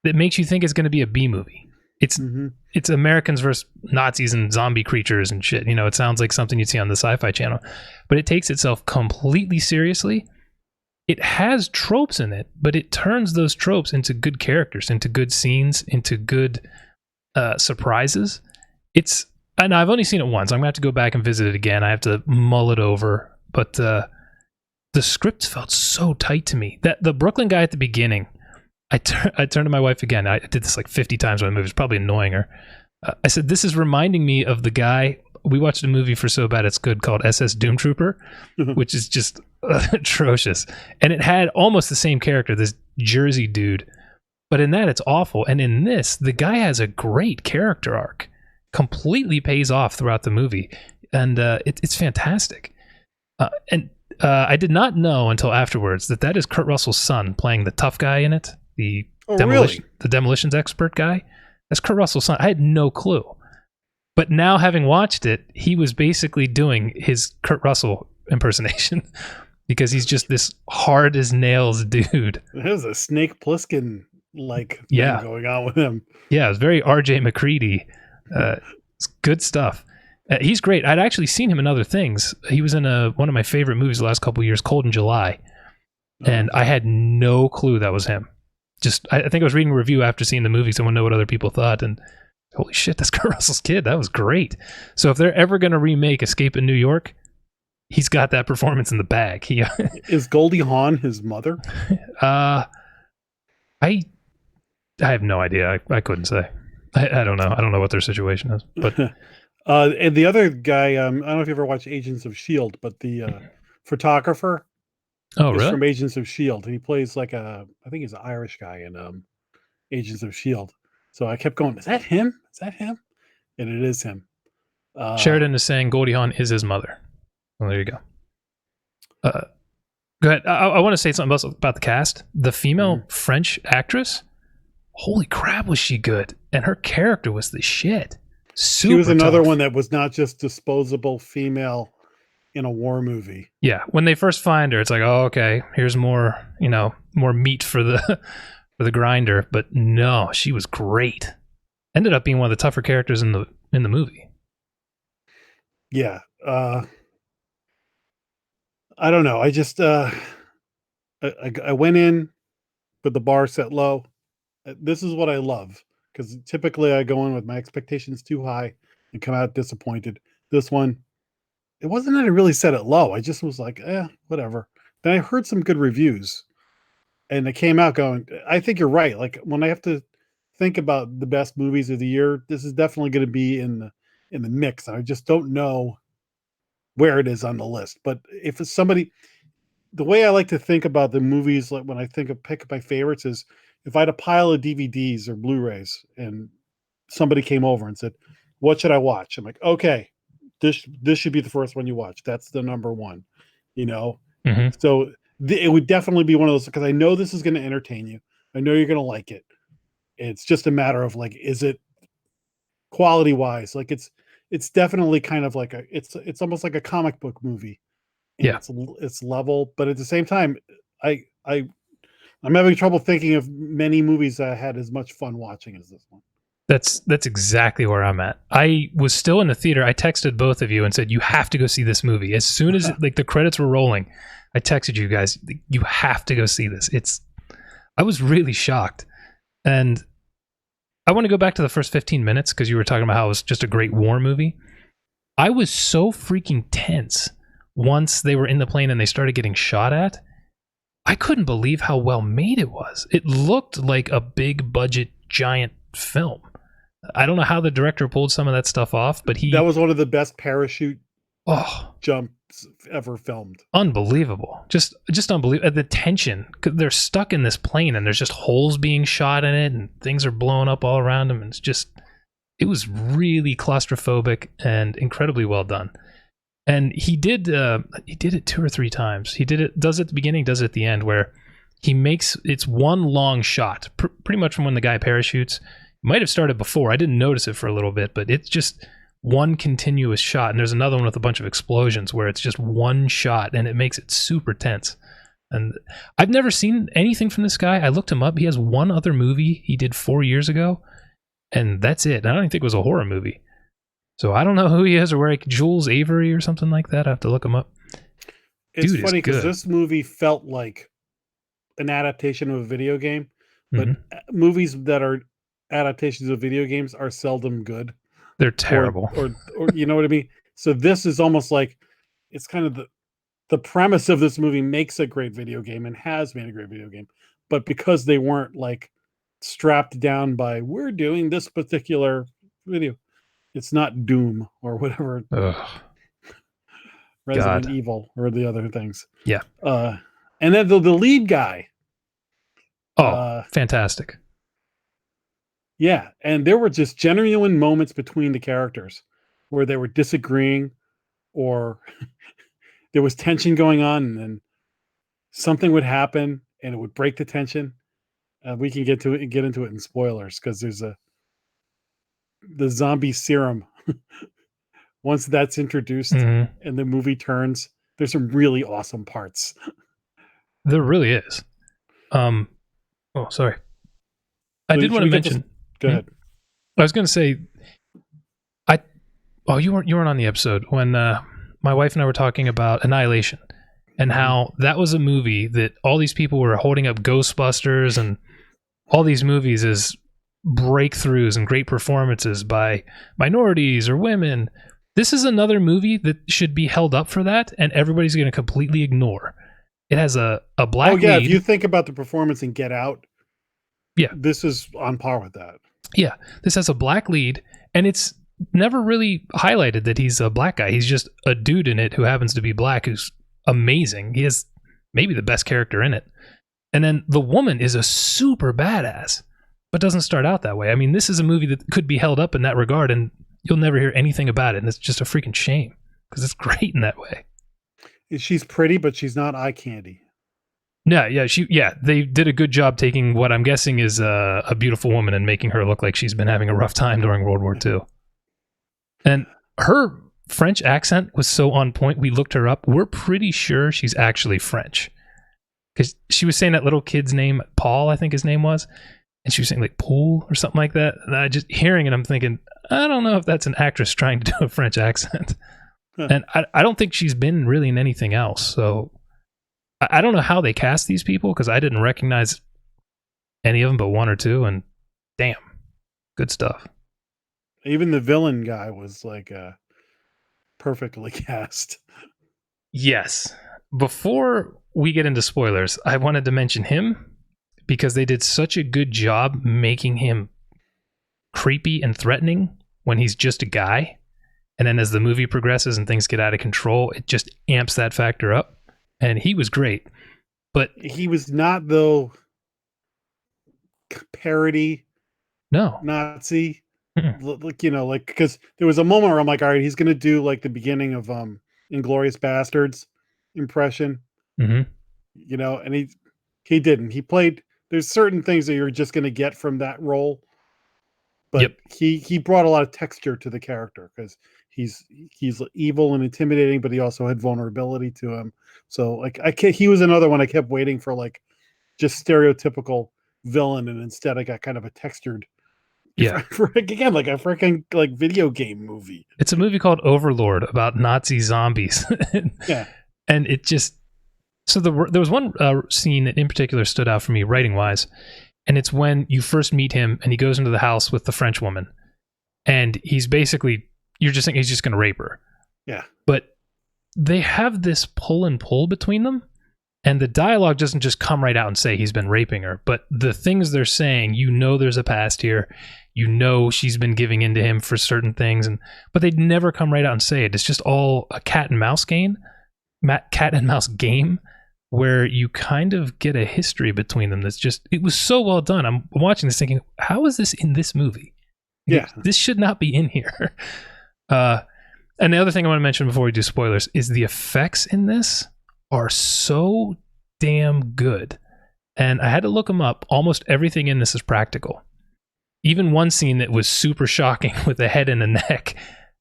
that makes you think it's going to be a B movie. It's Americans versus Nazis and zombie creatures and shit. It sounds like something you'd see on the Sci-Fi Channel, but it takes itself completely seriously. It has tropes in it, but it turns those tropes into good characters, into good scenes, into good surprises. And I've only seen it once. I'm gonna have to go back and visit it again. I have to mull it over, but the script felt so tight to me. That the Brooklyn guy at the beginning, I turned to my wife again. I did this like 50 times when the movie was probably annoying her. I said, this is reminding me of the guy. We watched a movie for So Bad It's Good called SS Doom Trooper, which is just atrocious. And it had almost the same character, this Jersey dude. But in that, it's awful. And in this, the guy has a great character arc. Completely pays off throughout the movie. And it's fantastic. I did not know until afterwards that is Kurt Russell's son playing the tough guy in it. The demolitions expert guy. That's Kurt Russell's son. I had no clue. But now, having watched it, he was basically doing his Kurt Russell impersonation because he's just this hard as nails dude. There's a Snake Plissken thing going on with him. Yeah, it was very R.J. McCready. It's good stuff. He's great. I'd actually seen him in other things. He was in one of my favorite movies the last couple of years, Cold in July. And I had no clue that was him. I think I was reading a review after seeing the movie, so I want to know what other people thought. And holy shit, that's Kurt Russell's kid. That was great. So if they're ever going to remake Escape in New York, he's got that performance in the bag. Is Goldie Hawn his mother? I have no idea. I couldn't say. I don't know. I don't know what their situation is. But and the other guy, I don't know if you ever watched Agents of S.H.I.E.L.D., but the photographer is really? from Agents of S.H.I.E.L.D., and he plays I think he's an Irish guy in Agents of S.H.I.E.L.D. So I kept going, is that him? Is that him? And it is him. Sheridan is saying Goldie Hawn is his mother. Well, there you go. Go ahead. I want to say something about the cast. The female French actress, holy crap, was she good? And her character was the shit. Super she was another tough. one that was not just disposable female in a war movie. Yeah, when they first find her, it's like, oh, okay, here's more, more meat for the grinder. But no, she was great. Ended up being one of the tougher characters in the movie. Yeah. I don't know. I just I went in with the bar set low. This is what I love, because typically I go in with my expectations too high and come out disappointed. This one, it wasn't that I really set it low. I just was like, whatever. Then I heard some good reviews, and I came out going, I think you're right. Like, when I have to think about the best movies of the year, this is definitely going to be in the mix. I just don't know where it is on the list. But if it's somebody, the way I like to think about the movies, like when I think of pick my favorites, is if I had a pile of DVDs or Blu-rays and somebody came over and said, what should I watch? I'm like, okay, this should be the first one you watch. That's the number one, So it would definitely be one of those, because I know this is going to entertain you. I know you're going to like it. It's just a matter of, like, is it quality wise? Like, it's definitely kind of like it's almost like a comic book movie. Yeah. It's level, but at the same time, I'm having trouble thinking of many movies I had as much fun watching as this one. That's exactly where I'm at. I was still in the theater. I texted both of you and said, you have to go see this movie. As soon as like the credits were rolling, I texted you guys, you have to go see this. I was really shocked. And I want to go back to the first 15 minutes because you were talking about how it was just a great war movie. I was so freaking tense once they were in the plane and they started getting shot at. I couldn't believe how well made it was. It looked like a big budget giant film. I don't know how the director pulled some of that stuff off, but that was one of the best parachute jumps ever filmed. Unbelievable. Just unbelievable. The tension, 'cause they're stuck in this plane and there's just holes being shot in it and things are blowing up all around them. And it was really claustrophobic and incredibly well done. And he did it 2 or 3 times. Does it at the beginning, does it at the end, where it's one long shot, pretty much from when the guy parachutes. Might have started before. I didn't notice it for a little bit, but it's just one continuous shot. And there's another one with a bunch of explosions where it's just one shot and it makes it super tense. And I've never seen anything from this guy. I looked him up. He has one other movie he did 4 years ago, and that's it. I don't even think it was a horror movie. So I don't know who he is, or where Jules Avery or something like that. I have to look him up. It's funny because this movie felt like an adaptation of a video game, but movies that are adaptations of video games are seldom good. They're terrible. Or you know what I mean? So this is almost like, it's kind of the premise of this movie makes a great video game and has made a great video game. But because they weren't like strapped down by, we're doing this particular video, it's not Doom or whatever. Resident Evil or the other things. Yeah. And then the lead guy. Fantastic. Yeah, and there were just genuine moments between the characters where they were disagreeing, or there was tension going on, and then something would happen and it would break the tension. We can get into it in spoilers because there's the zombie serum. Once that's introduced and the movie turns, there's some really awesome parts. There really is. Sorry. I did want to mention. Go ahead. I was going to say, you weren't on the episode when my wife and I were talking about Annihilation and how that was a movie that all these people were holding up Ghostbusters and all these movies as breakthroughs and great performances by minorities or women. This is another movie that should be held up for that, and everybody's going to completely ignore. It has a black lead. If you think about the performance in Get Out, yeah, this is on par with that. Yeah, this has a black lead, and it's never really highlighted that he's a black guy. He's just a dude in it who happens to be black, who's amazing. He is maybe the best character in it. And then the woman is a super badass, but doesn't start out that way. I mean, this is a movie that could be held up in that regard, and you'll never hear anything about it, and it's just a freaking shame, because it's great in that way. She's pretty, but she's not eye candy. Yeah, they did a good job taking what I'm guessing is a beautiful woman and making her look like she's been having a rough time during World War II. And her French accent was so on point, we looked her up. We're pretty sure she's actually French. Because she was saying that little kid's name, Paul, I think his name was. And she was saying like Paul or something like that. And I just hearing it, I'm thinking, I don't know if that's an actress trying to do a French accent. And I don't think she's been really in anything else. So I don't know how they cast these people, because I didn't recognize any of them but one or two, and damn, good stuff. Even the villain guy was like perfectly cast. Yes. Before we get into spoilers, I wanted to mention him because they did such a good job making him creepy and threatening when he's just a guy. And then as the movie progresses and things get out of control, it just amps that factor up. And he was great. But he was not, though, parody. No. Nazi. Like, because there was a moment where I'm like, all right, he's going to do like the beginning of Inglourious Bastards impression. And he didn't. He played, there's certain things that you're just going to get from that role. But he brought a lot of texture to the character, because he's evil and intimidating, but he also had vulnerability to him. So like he was another one I kept waiting for, like just stereotypical villain, and instead I got kind of a textured Yeah. Again, like a freaking like video game movie. It's a movie called Overlord about Nazi zombies. Yeah. And it just there was one scene that in particular stood out for me writing wise, and it's when you first meet him and he goes into the house with the French woman, and he's basically, you're just thinking he's just going to rape her. Yeah. But they have this pull and pull between them, and the dialogue doesn't just come right out and say he's been raping her, but the things they're saying, there's a past here, she's been giving into him for certain things, but they'd never come right out and say it. It's just all a cat and mouse game where you kind of get a history between them. It was so well done. I'm watching this thinking, how is this in this movie? Yeah. This should not be in here. And the other thing I want to mention before we do spoilers is the effects in this are so damn good. And I had to look them up. Almost everything in this is practical. Even one scene that was super shocking with a head and a neck.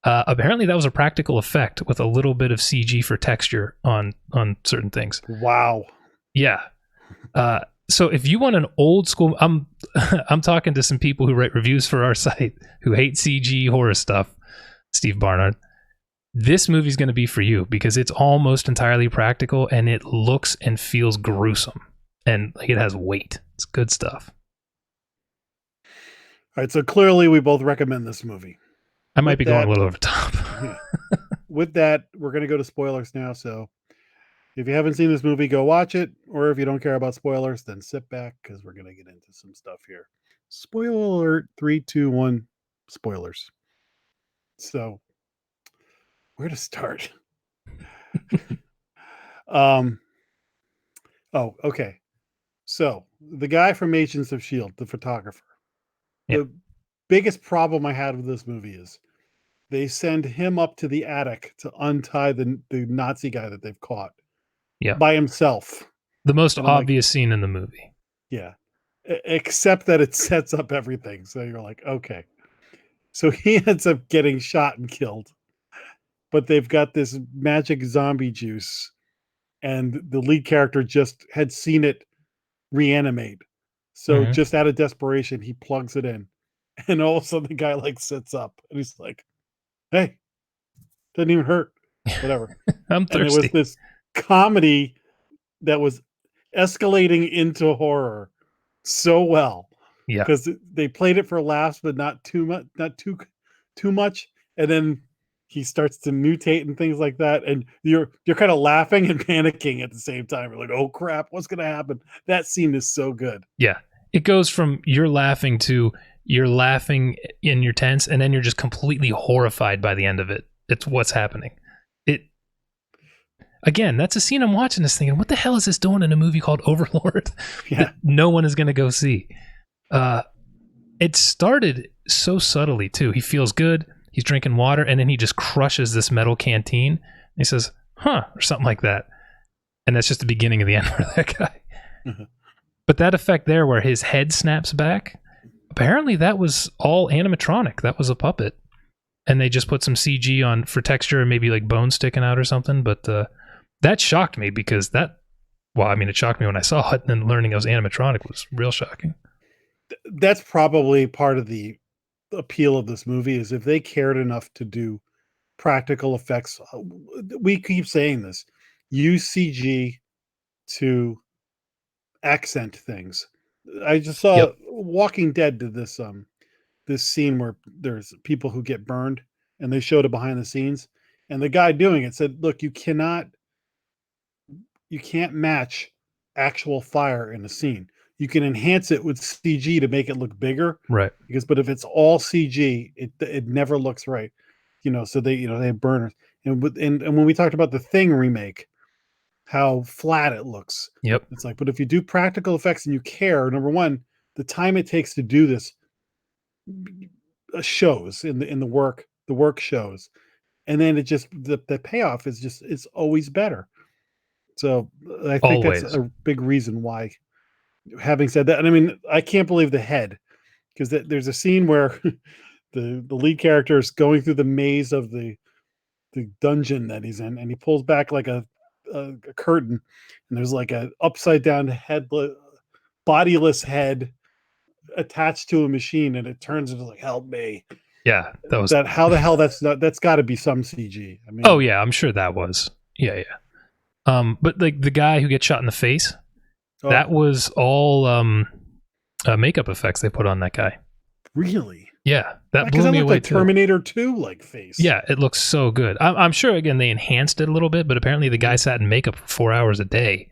Apparently that was a practical effect with a little bit of CG for texture on certain things. Wow. Yeah. So if you want an old school, I'm talking to some people who write reviews for our site who hate CG horror stuff, Steve Barnard. This movie's going to be for you because it's almost entirely practical and it looks and feels gruesome and like it has weight. It's good stuff. All right, so clearly we both recommend this movie. I might be going a little over the top. Yeah. With that, we're going to go to spoilers now. So if you haven't seen this movie, go watch it. Or if you don't care about spoilers, then sit back because we're going to get into some stuff here. Spoiler alert, 3, 2, 1, spoilers. So where to start? Okay. So the guy from Agents of S.H.I.E.L.D., the photographer, Yep. The biggest problem I had with this movie is they send him up to the attic to untie the Nazi guy that they've caught by himself. The most obvious scene in the movie. Yeah. Except that it sets up everything. So you're like, okay. So he ends up getting shot and killed. But they've got this magic zombie juice. And the lead character just had seen it reanimate. So just out of desperation, he plugs it in. And all of a sudden the guy like sits up and he's like, hey, doesn't even hurt. Whatever. I'm thirsty. And it was this comedy that was escalating into horror so well. Yeah. Because they played it for laughs, but not too much, not too much. And then he starts to mutate and things like that. And you're kind of laughing and panicking at the same time. You're like, oh crap, what's gonna happen? That scene is so good. Yeah. It goes from you're laughing to you're laughing in your tense, and then you're just completely horrified by the end of it. It's what's happening. Again, that's a scene I'm watching this thinking, what the hell is this doing in a movie called Overlord that no one is going to go see? It started so subtly, too. He feels good. He's drinking water, and then he just crushes this metal canteen. And he says, huh, or something like that. And that's just the beginning of the end for that guy. Mm-hmm. But that effect there where his head snaps back, apparently that was all animatronic. That was a puppet. And they just put some CG on for texture and maybe like bone sticking out or something. But that shocked me because it shocked me when I saw it, and then learning it was animatronic was real shocking. That's probably part of the appeal of this movie is if they cared enough to do practical effects. We keep saying this. Use CG to accent things. I just saw Walking Dead did this this scene where there's people who get burned and they showed it behind the scenes, and the guy doing it said, look, you can't match actual fire in a scene. You can enhance it with CG to make it look bigger, right? But if it's all CG, it never looks right. So they have burners, and when we talked about the Thing remake, how flat it looks. Yep. It's like, but if you do practical effects and you care, number one, the time it takes to do this shows in the work shows, and then it just the payoff is just it's always better. So I think that's a big reason why. Having said that, and I mean, I can't believe the head, because there's a scene where the lead character is going through the maze of the dungeon that he's in, and he pulls back like a curtain, and there's like a upside down bodiless head attached to a machine and it turns into like, help me. Yeah, that was. That how the hell that's got to be some CG. I mean, Oh yeah, I'm sure that was. Yeah. But like the guy who gets shot in the face, that was all makeup effects they put on that guy. Really? Yeah, that Because blew it me looked away like too. Terminator 2 like face. Yeah, it looks so good. I'm sure again they enhanced it a little bit, but apparently the guy sat in makeup for 4 hours a day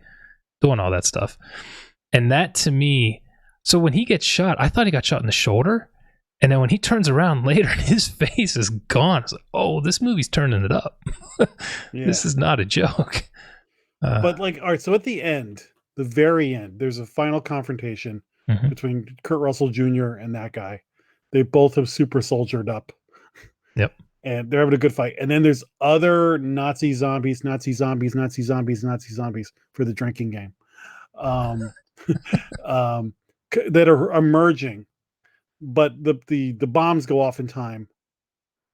doing all that stuff. And that to me, so when he gets shot, I thought he got shot in the shoulder. And then when he turns around later and his face is gone, it's like, oh, this movie's turning it up. This is not a joke. But like, all right, so at the end, the very end, there's a final confrontation between Kurt Russell Jr. and that guy. They both have super soldiered up. Yep. And they're having a good fight. And then there's other Nazi zombies for the drinking game that are emerging. But the bombs go off in time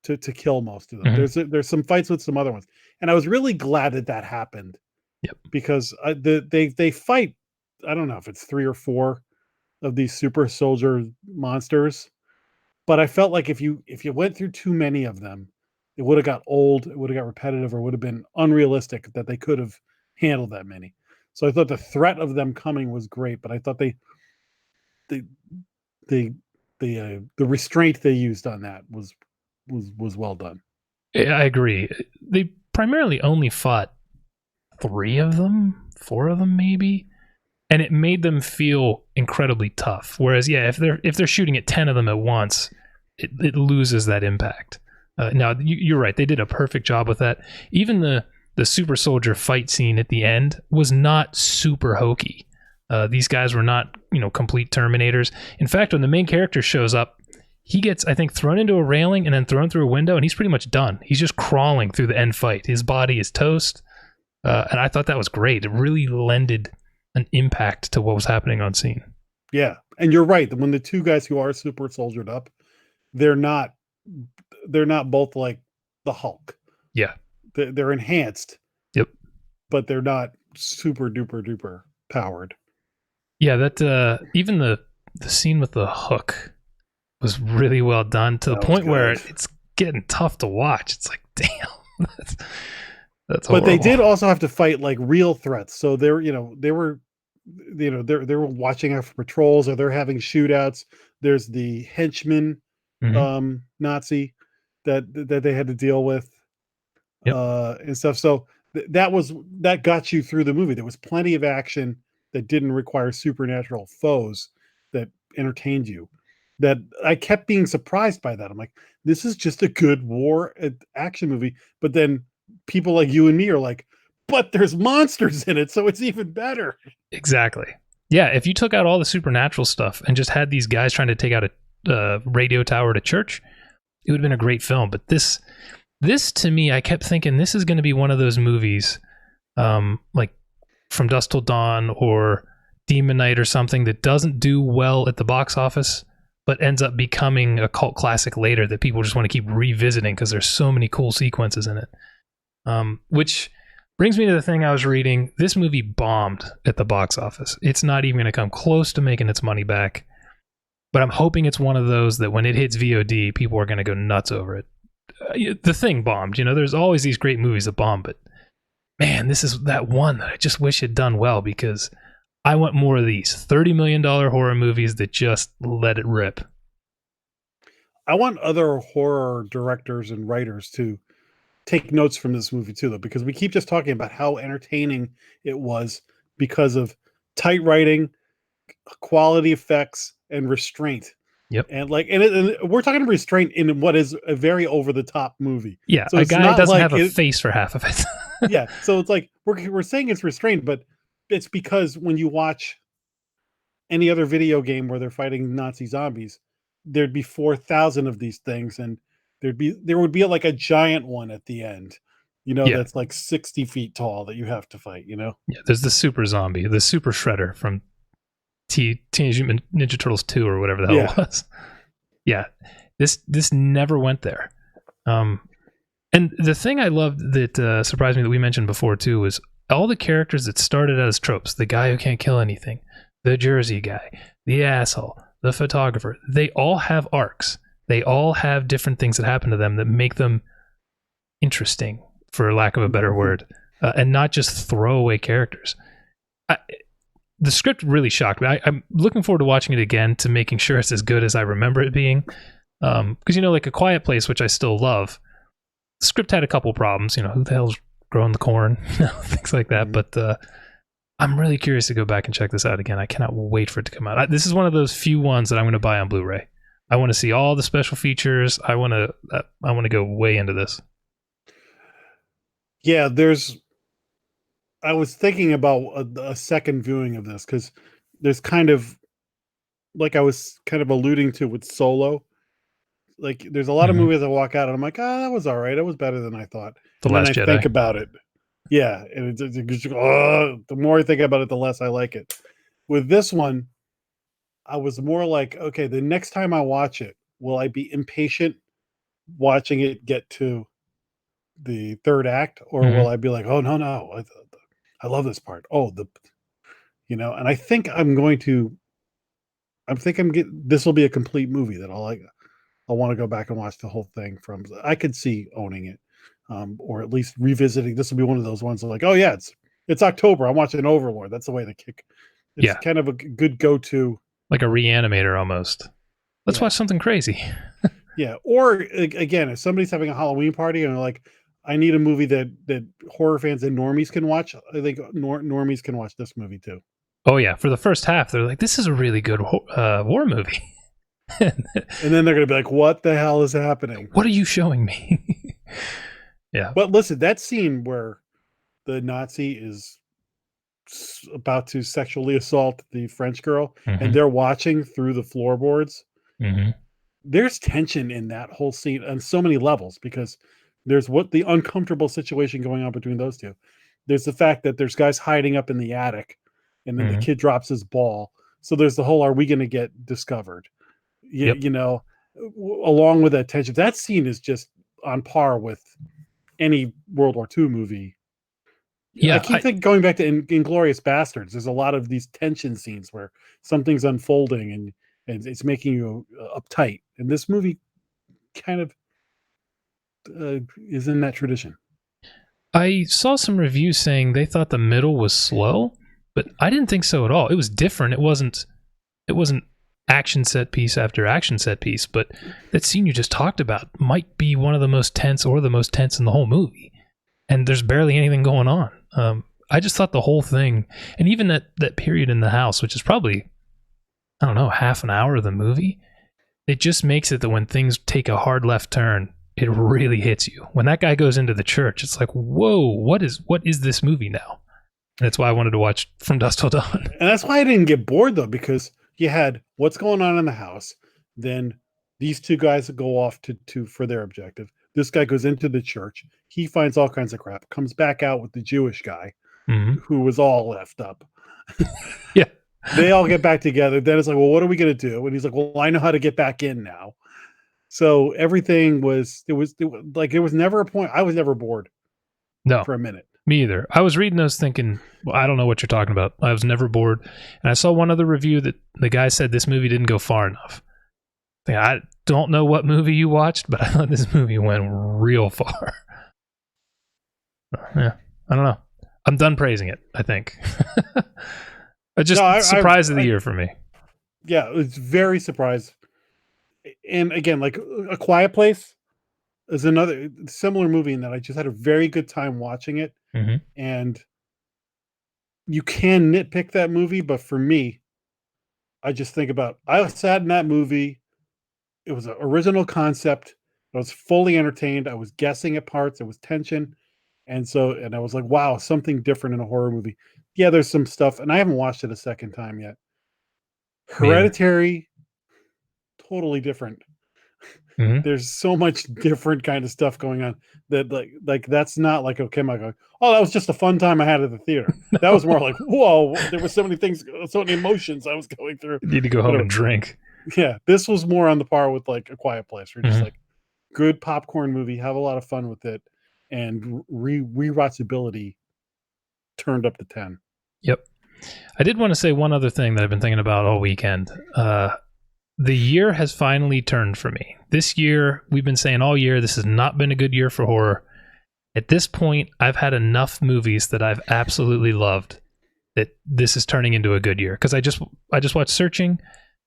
to kill most of them. There's some fights with some other ones. And I was really glad that happened. Yep. Because they fight, I don't know if it's 3 or 4 of these super soldier monsters. But I felt like if you went through too many of them, it would have got old, it would have got repetitive, or would have been unrealistic that they could have handled that many. So I thought the threat of them coming was great, but I thought the restraint they used on that was well done. Yeah, I agree. They primarily only fought 3 of them, 4 of them maybe. And it made them feel incredibly tough. Whereas, yeah, if they're shooting at 10 of them at once, it loses that impact. Now, you're right. They did a perfect job with that. Even the super soldier fight scene at the end was not super hokey. These guys were not, complete Terminators. In fact, when the main character shows up, he gets, I think, thrown into a railing and then thrown through a window, and he's pretty much done. He's just crawling through the end fight. His body is toast. And I thought that was great. It really lended an impact to what was happening on scene. Yeah, and you're right. When the 2 guys who are super soldiered up, they're not both like the Hulk. Yeah, they're enhanced. Yep, but they're not super duper powered. Yeah, that even the scene with the hook was really well done to the point where it's getting tough to watch. It's like, damn, that's horrible. But they did also have to fight like real threats. So they were watching out for patrols, or they're having shootouts. There's the henchman Nazi that they had to deal with and stuff. So that got you through the movie. There was plenty of action that didn't require supernatural foes that entertained you. That I kept being surprised by that. I'm like, this is just a good war action movie. But then people like you and me are like, but there's monsters in it, so it's even better. Exactly. Yeah, if you took out all the supernatural stuff and just had these guys trying to take out a radio tower at a church, it would have been a great film. But this to me, I kept thinking this is going to be one of those movies like From Dusk Till Dawn or Demon Knight or something that doesn't do well at the box office, but ends up becoming a cult classic later that people just want to keep revisiting because there's so many cool sequences in it. Which brings me to the thing I was reading. This movie bombed at the box office. It's not even going to come close to making its money back. But I'm hoping it's one of those that when it hits VOD, people are going to go nuts over it. The Thing bombed. There's always these great movies that bomb, but man, this is that one that I just wish had done well, because I want more of these $30 million horror movies that just let it rip. I want other horror directors and writers to take notes from this movie too, though, because we keep just talking about how entertaining it was because of tight writing, quality effects, and restraint. Yep. And we're talking restraint in what is a very over the top movie. Yeah, so a guy doesn't have a it, face for half of it. Yeah, so it's like we're saying it's restrained, but it's because when you watch any other video game where they're fighting Nazi zombies, there'd be 4,000 of these things, and there would be like a giant one at the end, that's like 60 feet tall that you have to fight. Yeah, there's the super zombie, the super shredder from Teenage Mutant Ninja Turtles 2 or whatever the hell it was. Yeah, this never went there. And the thing I loved that surprised me that we mentioned before too was all the characters that started out as tropes. The guy who can't kill anything, the Jersey guy, the asshole, the photographer. They all have arcs. They all have different things that happen to them that make them interesting, for lack of a better word, and not just throwaway characters. The script really shocked me. I'm looking forward to watching it again to making sure it's as good as I remember it being. Because, like A Quiet Place, which I still love, the script had a couple problems. Who the hell's growing the corn? Things like that. But I'm really curious to go back and check this out again. I cannot wait for it to come out. This is one of those few ones that I'm going to buy on Blu-ray. I want to see all the special features. I want to go way into this. Yeah, I was thinking about a second viewing of this because there's kind of, like I was kind of alluding to with Solo, like there's a lot of movies I walk out and I'm like, that was all right. It was better than I thought. The and Last then I Jedi. think about it. Yeah. And the more I think about it, the less I like it. With this one, I was more like, okay, the next time I watch it, will I be impatient watching it get to the third act, or will I be like, oh no, I love this part. And I think this will be a complete movie that I'll want to go back and watch the whole thing from. I could see owning it, or at least revisiting. This will be one of those ones like, oh yeah, it's October. I'm watching Overlord. That's the way to kick. It's kind of a good go-to, like a Reanimator almost. Let's watch something crazy. Yeah, or again, if somebody's having a Halloween party and they're like, I need a movie that horror fans and normies can watch, I think normies can watch this movie too. Oh yeah, for the first half, they're like, this is a really good war movie. And then they're going to be like, what the hell is happening? What are you showing me? Yeah. But listen, that scene where the Nazi is about to sexually assault the French girl and they're watching through the floorboards. There's tension in that whole scene on so many levels because there's the uncomfortable situation going on between those two. There's the fact that there's guys hiding up in the attic and then the kid drops his ball. So there's the whole, are we going to get discovered? Along with that tension, that scene is just on par with any World War II movie. Yeah, I keep thinking, going back to Inglourious Bastards, there's a lot of these tension scenes where something's unfolding and it's making you uptight. And this movie kind of is in that tradition. I saw some reviews saying they thought the middle was slow, but I didn't think so at all. It was different. It wasn't action set piece after action set piece, but that scene you just talked about might be one of the most tense or the most tense in the whole movie. And there's barely anything going on. I just thought the whole thing, and even that period in the house, which is probably, I don't know, half an hour of the movie, it just makes it that when things take a hard left turn, it really hits you. When that guy goes into the church, it's like, whoa, what is this movie now? And that's why I wanted to watch From Dusk Till Dawn. And that's why I didn't get bored, though, because you had what's going on in the house. Then these two guys go off to for their objective. This guy goes into the church. He finds all kinds of crap, comes back out with the Jewish guy who was all left up. Yeah. They all get back together. Then it's like, well, what are we going to do? And he's like, well, I know how to get back in now. So everything was like, there was never a point. I was never bored. No, for a minute. Me either. I was reading those thinking, well, I don't know what you're talking about. I was never bored. And I saw one other review that the guy said this movie didn't go far enough. I don't know what movie you watched, but I thought this movie went real far. Yeah, I don't know. I'm done praising it, I think. Surprise of the year for me. Yeah, it's very surprised. And again, like A Quiet Place is another similar movie in that I just had a very good time watching it. And you can nitpick that movie, but for me, I just think about, I sat in that movie. It was an original concept. I was fully entertained. I was guessing at parts. It was tension. And I was like, wow, something different in a horror movie. Yeah, there's some stuff, and I haven't watched it a second time yet. Hereditary, totally different. There's so much different kind of stuff going on that like that's not like, okay, I go, oh, that was just a fun time I had at the theater. No. That was more like, whoa, there were so many things, so many emotions I was going through. You need to go home and drink. Yeah, this was more on the par with like A Quiet Place. We're just like, good popcorn movie, have a lot of fun with it, and rewatchability turned up to 10. Yep. I did want to say one other thing that I've been thinking about all weekend. the year has finally turned for me. This year, we've been saying all year, this has not been a good year for horror. At this point, I've had enough movies that I've absolutely loved that this is turning into a good year. Because I just watched Searching.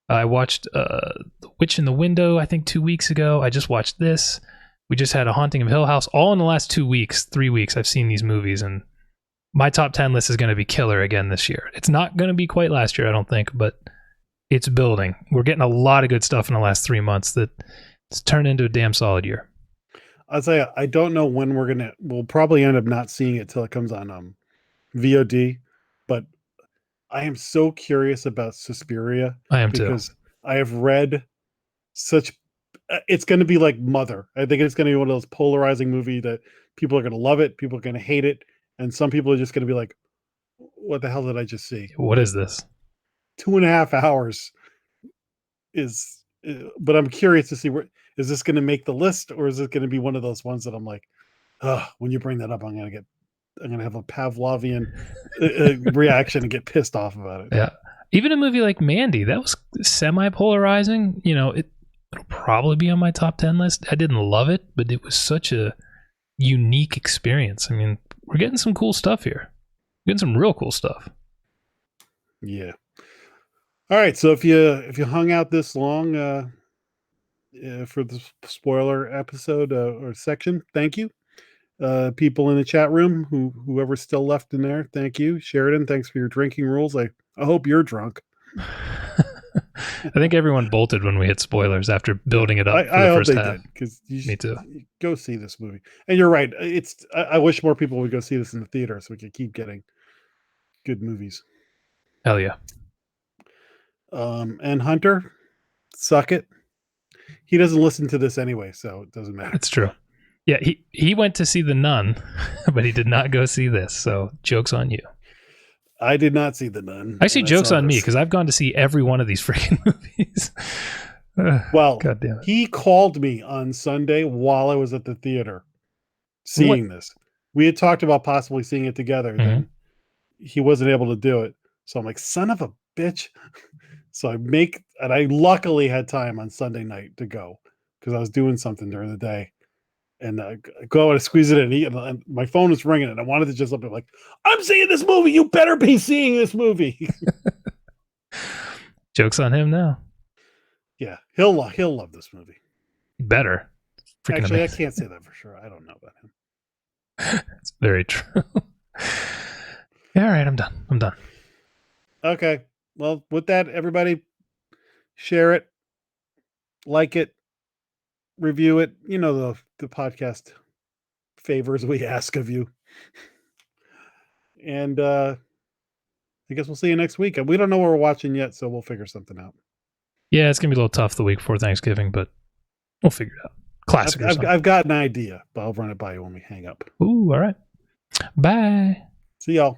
I watched The Witch in the Window, I think 2 weeks ago. I just watched this. We just had A Haunting of Hill House. All in the last 3 weeks, I've seen these movies, and my top 10 list is going to be killer again this year. It's not going to be quite last year, I don't think, but it's building. We're getting a lot of good stuff in the last 3 months that it's turned into a damn solid year. I'll tell you, I don't know when we'll probably end up not seeing it till it comes on VOD, but I am so curious about Suspiria. I am too. Because I have read it's going to be like Mother. I think it's going to be one of those polarizing movies that people are going to love it, people are going to hate it, and some people are just going to be like, what the hell did I just see? What is this? 2.5 hours but I'm curious to see is this going to make the list, or is it going to be one of those ones that I'm like, when you bring that up, I'm going to have a Pavlovian reaction and get pissed off about it. Yeah. Even a movie like Mandy, that was semi-polarizing. It'll probably be on my top 10 list. I didn't love it, but it was such a unique experience. I mean, we're getting some cool stuff here. We're getting some real cool stuff. Yeah. All right. So if you hung out this long for the spoiler episode or section, thank you. People in the chat room, whoever's still left in there, thank you. Sheridan, thanks for your drinking rules. I hope you're drunk. I think everyone bolted when we hit spoilers after building it up for the first half. Because Me too. Go see this movie. And you're right. I wish more people would go see this in the theater so we could keep getting good movies. Hell yeah. And Hunter, suck it. He doesn't listen to this anyway, so it doesn't matter. It's true. Yeah, he went to see The Nun, but he did not go see this. So joke's on you. I did not see The Nun. Actually, joke's on me because I've gone to see every one of these freaking movies. Well, God damn it. He called me on Sunday while I was at the theater seeing this. We had talked about possibly seeing it together. Mm-hmm. Then he wasn't able to do it. So I'm like, son of a bitch. So I luckily had time on Sunday night to go because I was doing something during the day. And I go and squeeze it in, and my phone was ringing, and I wanted to just be like, I'm seeing this movie. You better be seeing this movie. Joke's on him now. Yeah, he'll love this movie. Better. Freaking Actually, amazing. I can't say that for sure. I don't know about him. It's very true. Yeah, all right, I'm done. Okay. Well, with that, everybody, share it, like it, review it. You know the podcast favors we ask of you. And I guess we'll see you next week. We don't know what we're watching yet, so we'll figure something out. Yeah, it's gonna be a little tough the week before Thanksgiving, but we'll figure it out. Classic. I've got an idea, but I'll run it by you when we hang up. Ooh, all right. Bye. See y'all.